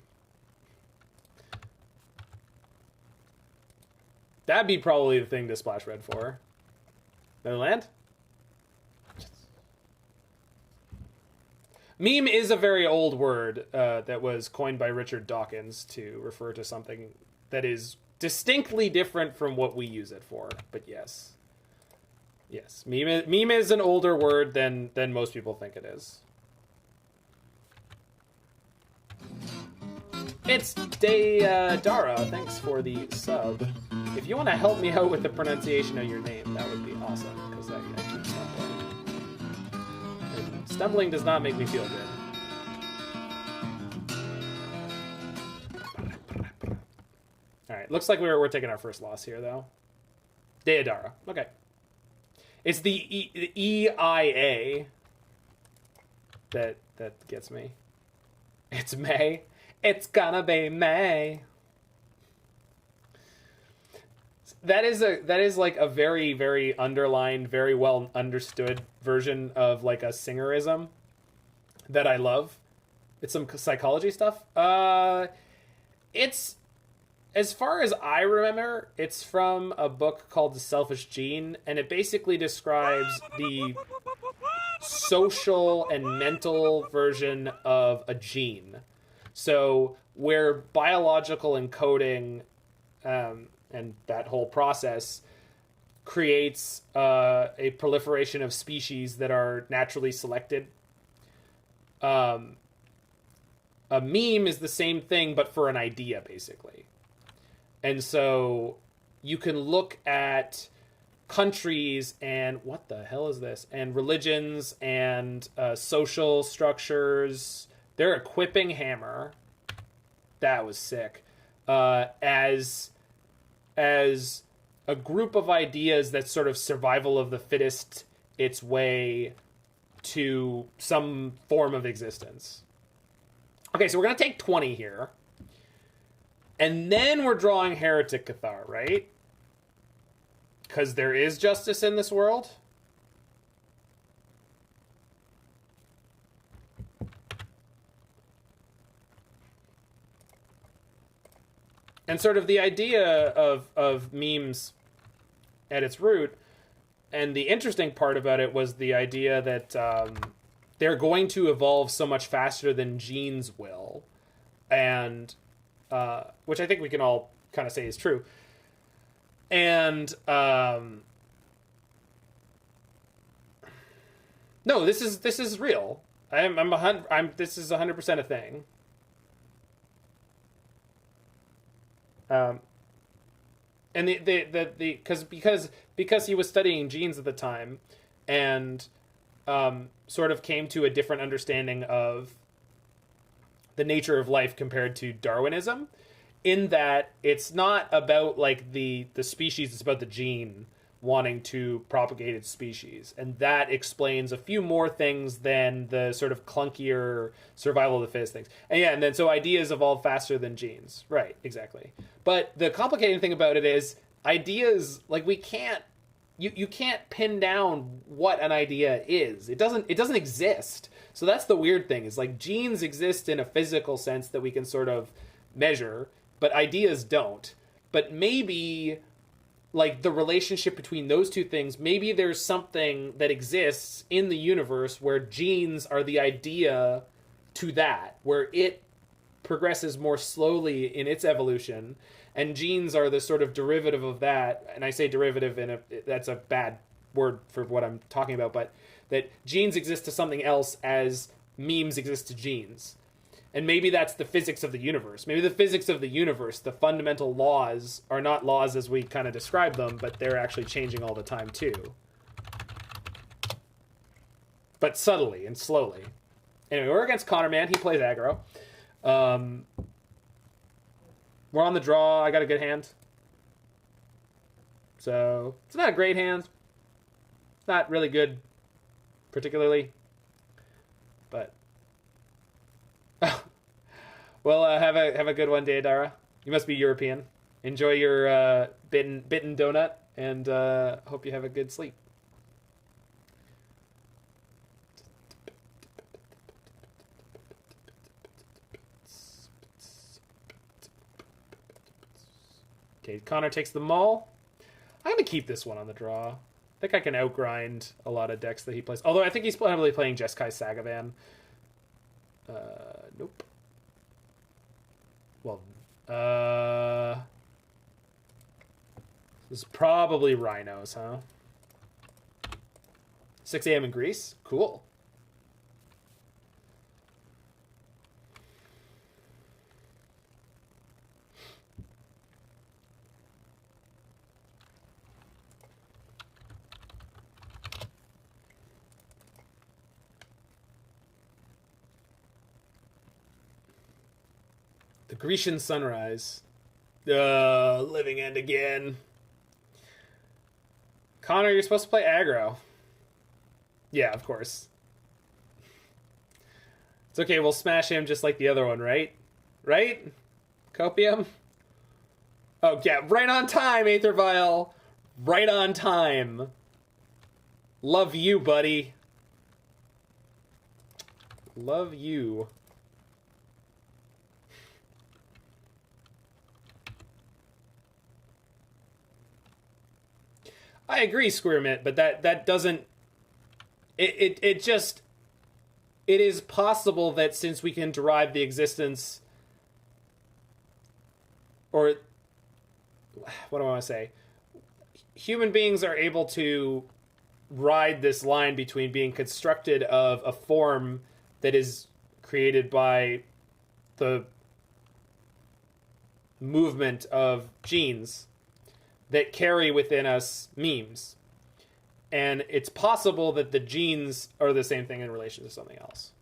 [SPEAKER 1] That'd be probably the thing to splash red for. Another land? Meme is a very old word that was coined by Richard Dawkins to refer to something that is distinctly different from what we use it for. But yes. Yes, meme is an older word than most people think it is. It's Dara. Thanks for the sub. If you want to help me out with the pronunciation of your name, that would be awesome, because I keep stumbling. And stumbling does not make me feel good. Alright, looks like we're taking our first loss here, though. Deodara. Okay. It's the EIA that gets me. It's May. It's gonna be May. That is like a very, very underlined, very well understood version of like a singerism that I love. It's some psychology stuff. It's, as far as I remember, it's from a book called The Selfish Gene, and it basically describes the social and mental version of a gene. So where biological encoding and that whole process creates a proliferation of species that are naturally selected. A meme is the same thing, but for an idea, basically. And so you can look at countries and what the hell is this? And religions and social structures. They're equipping Hammer. That was sick. As a group of ideas that's sort of survival of the fittest its way to some form of existence. Okay, so we're going to take 20 here. And then we're drawing Heretic Cathar, right? Because there is justice in this world. And sort of the idea of memes at its root, and the interesting part about it was the idea that they're going to evolve so much faster than genes will, and which I think we can all kind of say is true. And no, this is real. This is 100% a thing. And because he was studying genes at the time, and sort of came to a different understanding of the nature of life compared to Darwinism, in that it's not about like the species, it's about the gene wanting to propagate its species, and that explains a few more things than the sort of clunkier survival of the fittest things. And yeah, and then so ideas evolve faster than genes, right? Exactly. But the complicating thing about it is ideas, like, we can't, you can't pin down what an idea is. It doesn't exist. So that's the weird thing, is like genes exist in a physical sense that we can sort of measure, but ideas don't. But maybe, like, the relationship between those two things, maybe there's something that exists in the universe where genes are the idea to that, where it progresses more slowly in its evolution, and genes are the sort of derivative of that. And I say derivative that's a bad word for what I'm talking about, but that genes exist to something else as memes exist to genes. And maybe that's the physics of the universe. Maybe the physics of the universe, the fundamental laws, are not laws as we kind of describe them, but they're actually changing all the time too. But subtly and slowly. Anyway, we're against Connor, man. He plays aggro. We're on the draw. I got a good hand. So, it's not a great hand. It's not really good, particularly. But... well, have a good one, Deodara. You must be European. Enjoy your bitten donut, and hope you have a good sleep. Okay, Connor takes the maul. I'm gonna keep this one on the draw. I think I can outgrind a lot of decks that he plays. Although I think he's probably playing Jeskai Sagavan. Nope. Well, this is probably Rhinos, huh? 6 a.m. in Greece? Cool. The Grecian Sunrise. Living End again. Connor, you're supposed to play aggro. Yeah, of course. It's okay, we'll smash him just like the other one, right? Right? Copium? Oh, yeah, right on time, Aether Vial. Right on time. Love you, buddy. Love you. I agree, Squirmit, but that doesn't... It just... It is possible that since we can derive the existence... Or... What do I want to say? Human beings are able to ride this line between being constructed of a form that is created by the movement of genes that carry within us memes. And it's possible that the genes are the same thing in relation to something else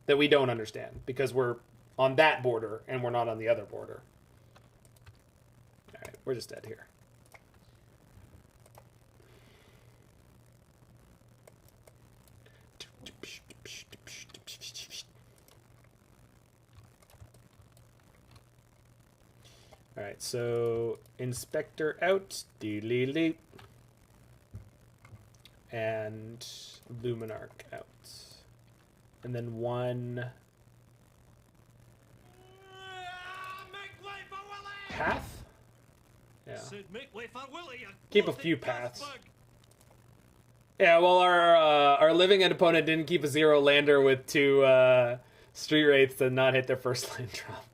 [SPEAKER 1] that we don't understand because we're on that border and we're not on the other border. All right, we're just dead here. All right, so Inspector out, delete, and Luminarch out, and then one path. Yeah, keep a few paths. Yeah, well, our living end opponent didn't keep a 0 lander with 2 street wraiths to not hit their first land drop.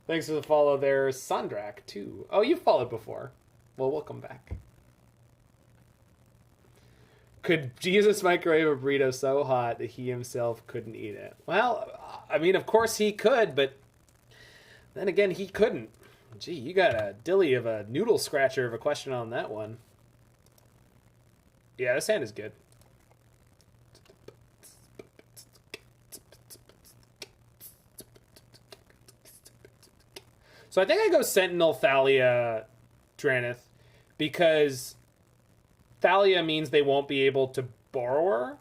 [SPEAKER 1] Thanks for the follow there, Sandrak, too. Oh, you followed before. Well, welcome back. Could Jesus microwave a burrito so hot that he himself couldn't eat it? Well, I mean, of course he could, but then again, he couldn't. Gee, you got a dilly of a noodle scratcher of a question on that one. Yeah, this hand is good. So I think I go Sentinel, Thalia, Drannith, because Thalia means they won't be able to Borrower.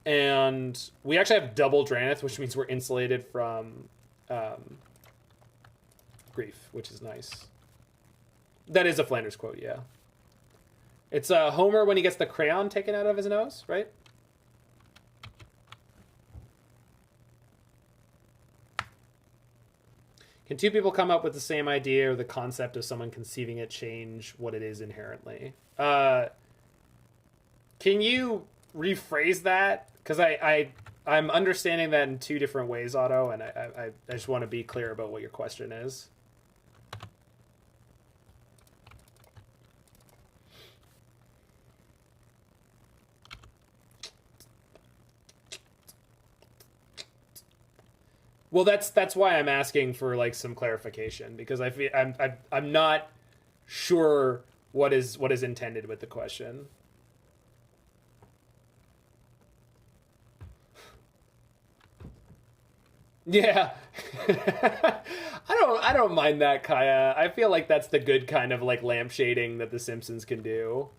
[SPEAKER 1] And we actually have double Drannith, which means we're insulated from grief, which is nice. That is a Flanders quote, yeah. It's Homer when he gets the crayon taken out of his nose, right? Can two people come up with the same idea or the concept of someone conceiving it change what it is inherently? Can you rephrase that? Because I'm understanding that in 2 different ways, Otto, and I just want to be clear about what your question is. Well, that's why I'm asking for like some clarification, because I feel I'm not sure what is intended with the question. Yeah. I don't mind that, Kaya. I feel like that's the good kind of like lampshading that the Simpsons can do.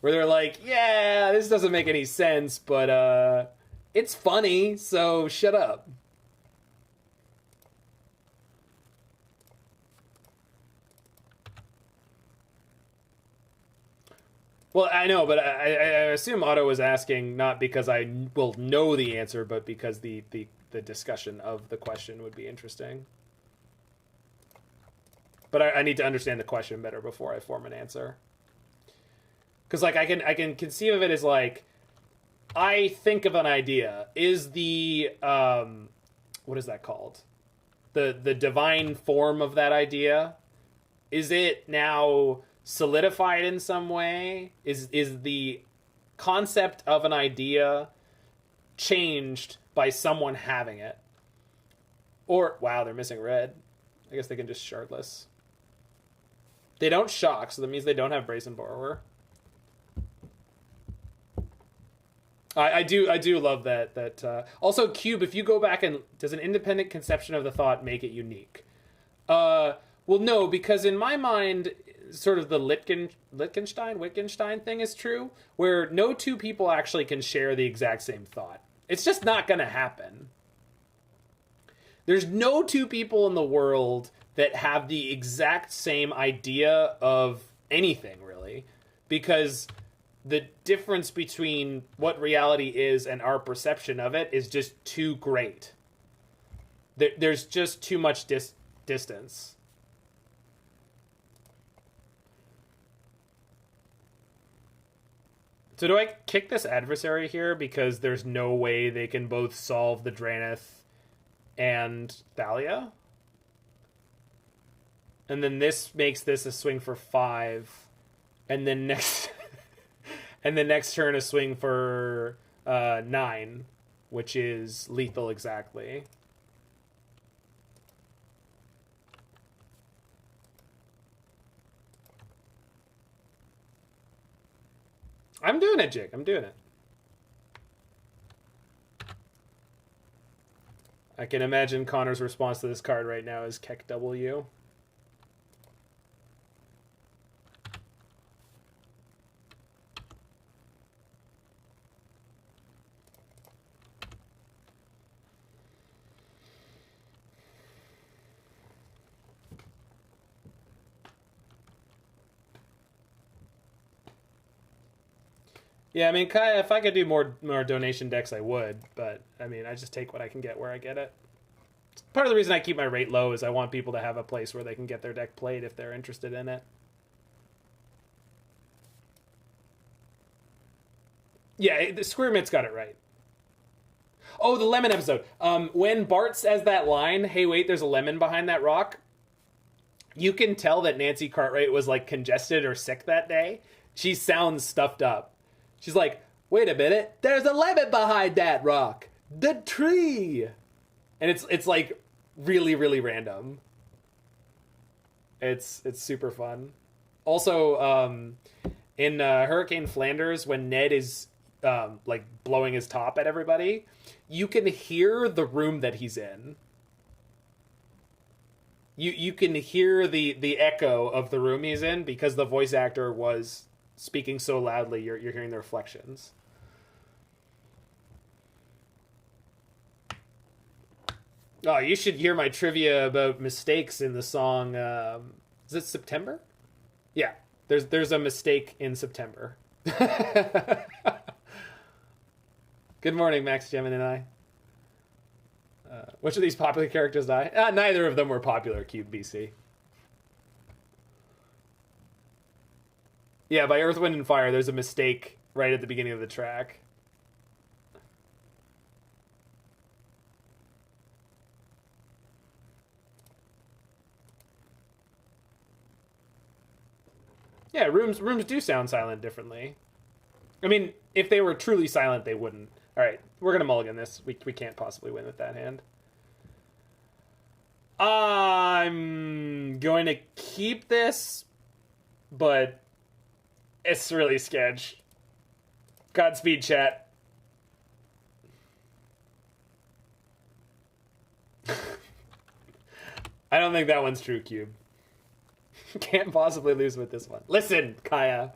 [SPEAKER 1] Where they're like, yeah, this doesn't make any sense, but it's funny, so shut up. Well, I know, but I assume Otto was asking not because I will know the answer, but because the discussion of the question would be interesting. But I need to understand the question better before I form an answer. Because like I can conceive of it as like, I think of an idea. Is the what is that called? The divine form of that idea, is it now solidified in some way? Is the concept of an idea changed by someone having it? Or, wow, they're missing red. I guess they can just shardless. They don't shock, so that means they don't have Brazen Borrower. I do love that. Also, Cube, if you go back and does an independent conception of the thought make it unique? Well, no, because in my mind, sort of the Wittgenstein thing is true, where no two people actually can share the exact same thought. It's just not going to happen. There's no two people in the world that have the exact same idea of anything, really, because the difference between what reality is and our perception of it is just too great. There's just too much distance. So do I kick this adversary here because there's no way they can both solve the Drannith and Thalia? And then this makes this a swing for 5. And then next and then next turn a swing for 9, which is lethal exactly. I'm doing it, Jake. I'm doing it. I can imagine Connor's response to this card right now is Keck W. Yeah, I mean, Kaya, if I could do more donation decks, I would. But, I mean, I just take what I can get where I get it. Part of the reason I keep my rate low is I want people to have a place where they can get their deck played if they're interested in it. Yeah, the Square Mit's got it right. Oh, the lemon episode. When Bart says that line, hey, wait, there's a lemon behind that rock, you can tell that Nancy Cartwright was, like, congested or sick that day. She sounds stuffed up. She's like, wait a minute, there's a lemon behind that rock. The tree. And it's like really, really random. It's super fun. Also, in Hurricane Flanders, when Ned is like blowing his top at everybody, you can hear the room that he's in. You can hear the echo of the room he's in because the voice actor was speaking so loudly, you're hearing the reflections. Oh, you should hear my trivia about mistakes in the song. Is it September? Yeah, there's a mistake in September. Good morning, Max Gemini and I. Which of these popular characters die? Neither of them were popular, Cube BC. Yeah, by Earth, Wind, and Fire, there's a mistake right at the beginning of the track. Yeah, rooms do sound silent differently. I mean, if they were truly silent, they wouldn't. All right, we're going to mulligan this. We can't possibly win with that hand. I'm going to keep this, but it's really sketch. Godspeed, chat. I don't think that one's true, Cube. Can't possibly lose with this one. Listen, Kaya.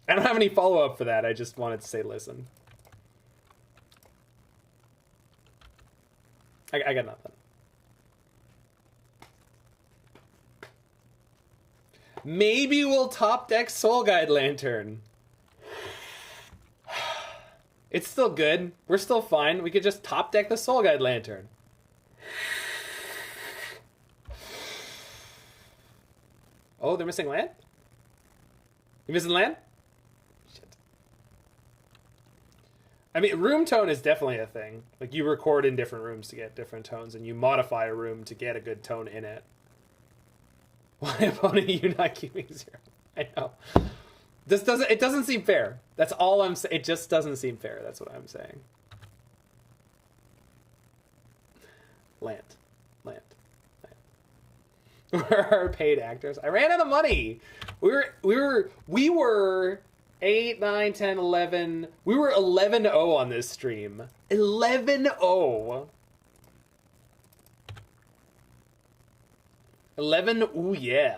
[SPEAKER 1] I don't have any follow-up for that. I just wanted to say listen. I got nothing. Maybe we'll top deck Soul Guide Lantern. It's still good. We're still fine. We could just top deck the Soul Guide Lantern. Oh, they're missing land? You missing land? Shit. I mean, room tone is definitely a thing. Like, you record in different rooms to get different tones, and you modify a room to get a good tone in it. Why, opponent, you not keeping 0? I know. It doesn't seem fair. That's all I'm saying. It just doesn't seem fair. That's what I'm saying. Land. Where are our paid actors? I ran out of money. We were 8, 9, 10, 11. We were 11-0 on this stream. 11-0. 11, ooh yeah.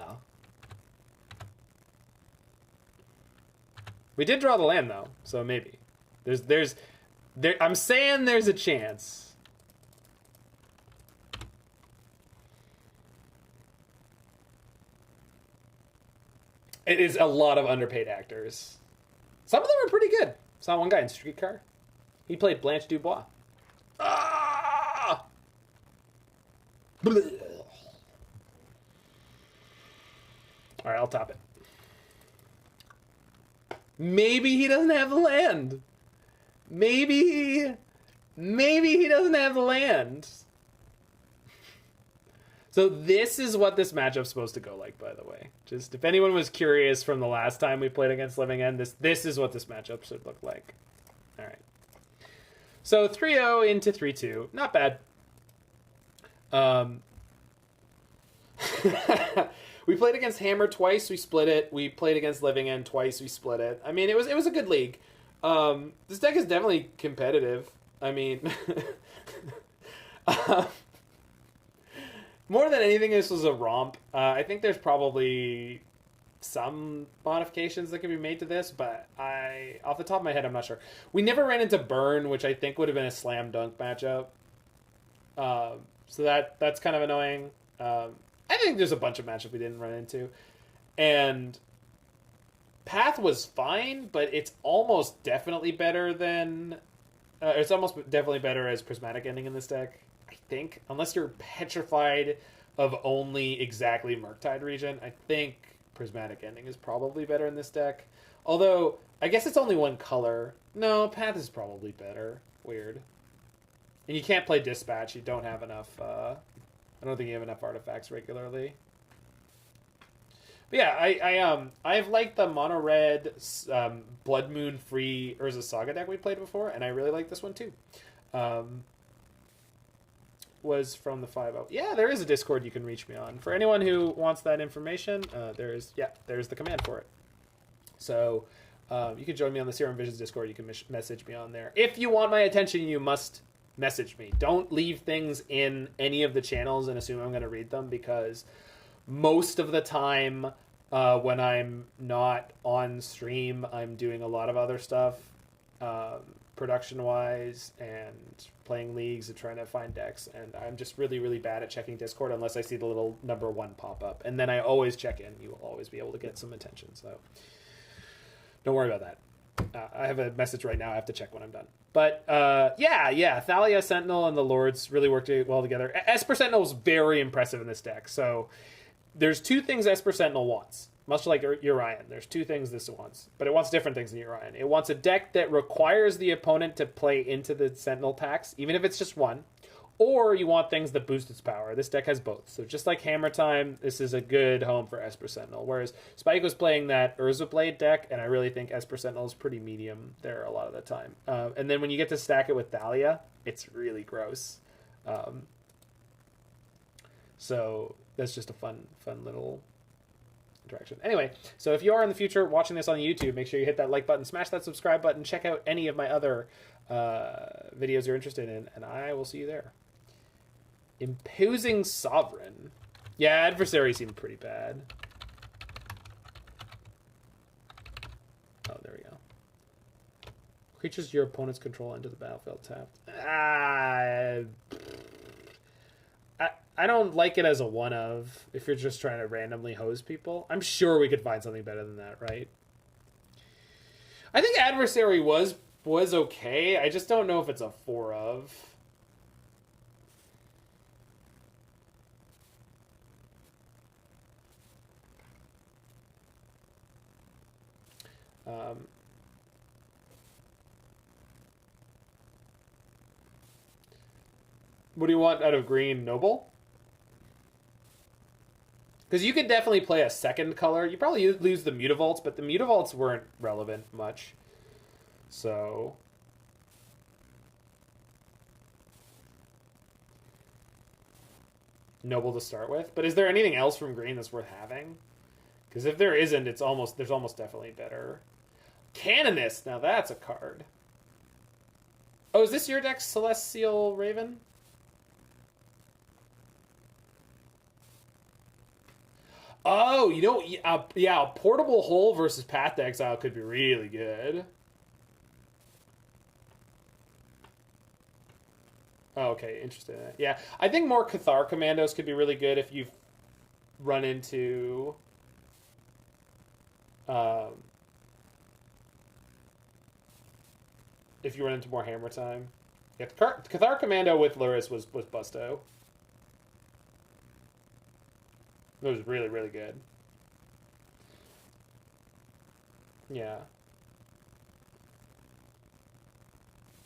[SPEAKER 1] We did draw the land though, so maybe. I'm saying there's a chance. It is a lot of underpaid actors. Some of them are pretty good. Saw one guy in Streetcar. He played Blanche Dubois. Ah! Blech. All right, I'll top it. Maybe he doesn't have the land. Maybe he doesn't have the land. So this is what this matchup's supposed to go like, by the way. Just if anyone was curious from the last time we played against Living End, this is what this matchup should look like. All right. So 3-0 into 3-2. Not bad. We played against Hammer twice, we split it. We played against Living End twice, we split it. I mean, it was a good league. This deck is definitely competitive. I mean, more than anything, this was a romp. I think there's probably some modifications that can be made to this, but off the top of my head, I'm not sure. We never ran into Burn, which I think would have been a slam dunk matchup. So that's kind of annoying. I think there's a bunch of matchups we didn't run into. And Path was fine, but it's almost definitely better than... it's almost definitely better as Prismatic Ending in this deck, I think. Unless you're petrified of only exactly Murktide region, I think Prismatic Ending is probably better in this deck. Although, I guess it's only one color. No, Path is probably better. Weird. And you can't play Dispatch. You don't have enough... I don't think you have enough artifacts regularly. But yeah, I've liked the mono red Blood Moon free Urza Saga deck we played before, and I really like this one too. Was from the 5-0. Yeah, there is a Discord you can reach me on. For anyone who wants that information, there's the command for it. So you can join me on the Serum Visions Discord. You can message me on there. If you want my attention, you must message me. Don't leave things in any of the channels and assume I'm going to read them, because most of the time when I'm not on stream, I'm doing a lot of other stuff production wise and playing leagues and trying to find decks, and I'm just really, really bad at checking Discord unless I see the little number 1 pop up, and then I always check in. You will always be able to get some attention, so don't worry about that. I have a message right now. I have to check when I'm done. But, yeah. Thalia, Sentinel, and the Lords really worked well together. Esper Sentinel was very impressive in this deck. So, there's 2 things Esper Sentinel wants. Much like Urian. There's 2 things this wants. But it wants different things than Urian. It wants a deck that requires the opponent to play into the Sentinel tax, even if it's just 1. Or you want things that boost its power. This deck has both. So just like Hammer Time, this is a good home for Esper Sentinel. Whereas Spike was playing that Urza Blade deck, and I really think Esper Sentinel is pretty medium there a lot of the time. And then when you get to stack it with Thalia, it's really gross. So that's just a fun little interaction. Anyway, so if you are in the future watching this on YouTube, make sure you hit that like button, smash that subscribe button, check out any of my other videos you're interested in, and I will see you there. Imposing Sovereign. Yeah, Adversary seemed pretty bad. Oh, there we go. Creatures your opponents control enter the battlefield tapped. I don't like it as a one of if you're just trying to randomly hose people. I'm sure we could find something better than that, right? I think Adversary was okay. I just don't know if it's a 4 of. What do you want out of green? Noble? Because you could definitely play a second color. You probably lose the Mutavaults, but the Mutavaults weren't relevant much. So... Noble to start with. But is there anything else from green that's worth having? Because if there isn't, there's almost definitely better. Canonist. Now that's a card. Oh, is this your deck, Celestial Raven? Oh, you know, yeah, a Portable Hole versus Path to Exile could be really good. Oh, okay, interesting. Yeah, I think more Cathar Commandos could be really good if you've run into... if you run into more hammer time. Yeah, Cathar Commando with Lurrus was busto. It was really, really good. Yeah.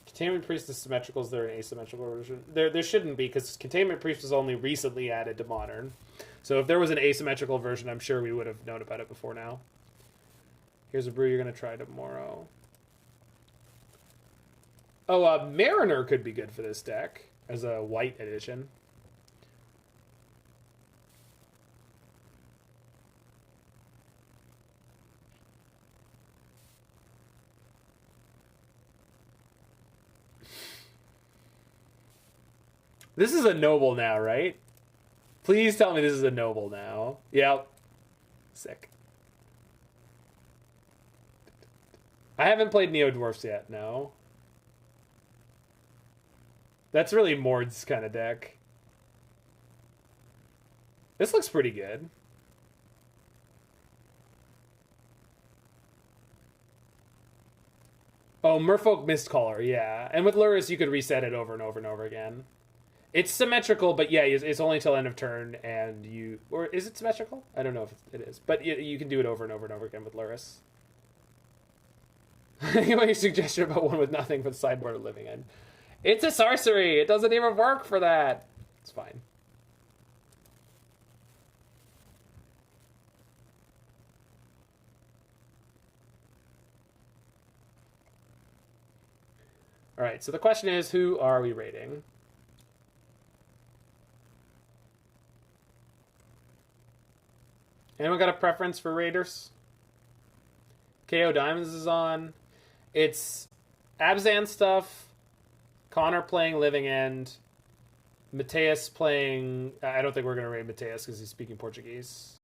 [SPEAKER 1] Containment Priest is symmetrical. Is there an asymmetrical version? There shouldn't be, because Containment Priest was only recently added to Modern. So if there was an asymmetrical version, I'm sure we would have known about it before now. Here's a brew you're going to try tomorrow. Oh, Mariner could be good for this deck as a white edition. This is a noble now, right? Please tell me this is a noble now. Yep. Sick. I haven't played Neo Dwarfs yet, no. That's really Mord's kind of deck. This looks pretty good. Oh, Merfolk Mistcaller, yeah. And with Lurrus, you could reset it over and over and over again. It's symmetrical, but yeah, it's only till end of turn, and you... Or is it symmetrical? I don't know if it is. But you can do it over and over and over again with Lurrus. Any suggestion about one with nothing but sideboard or living end? It's a sorcery! It doesn't even work for that! It's fine. Alright, so the question is, who are we rating? Anyone got a preference for raiders? KO Diamonds is on. It's Abzan stuff. Connor playing Living End. Mateus playing... I don't think we're going to raid Mateus because he's speaking Portuguese.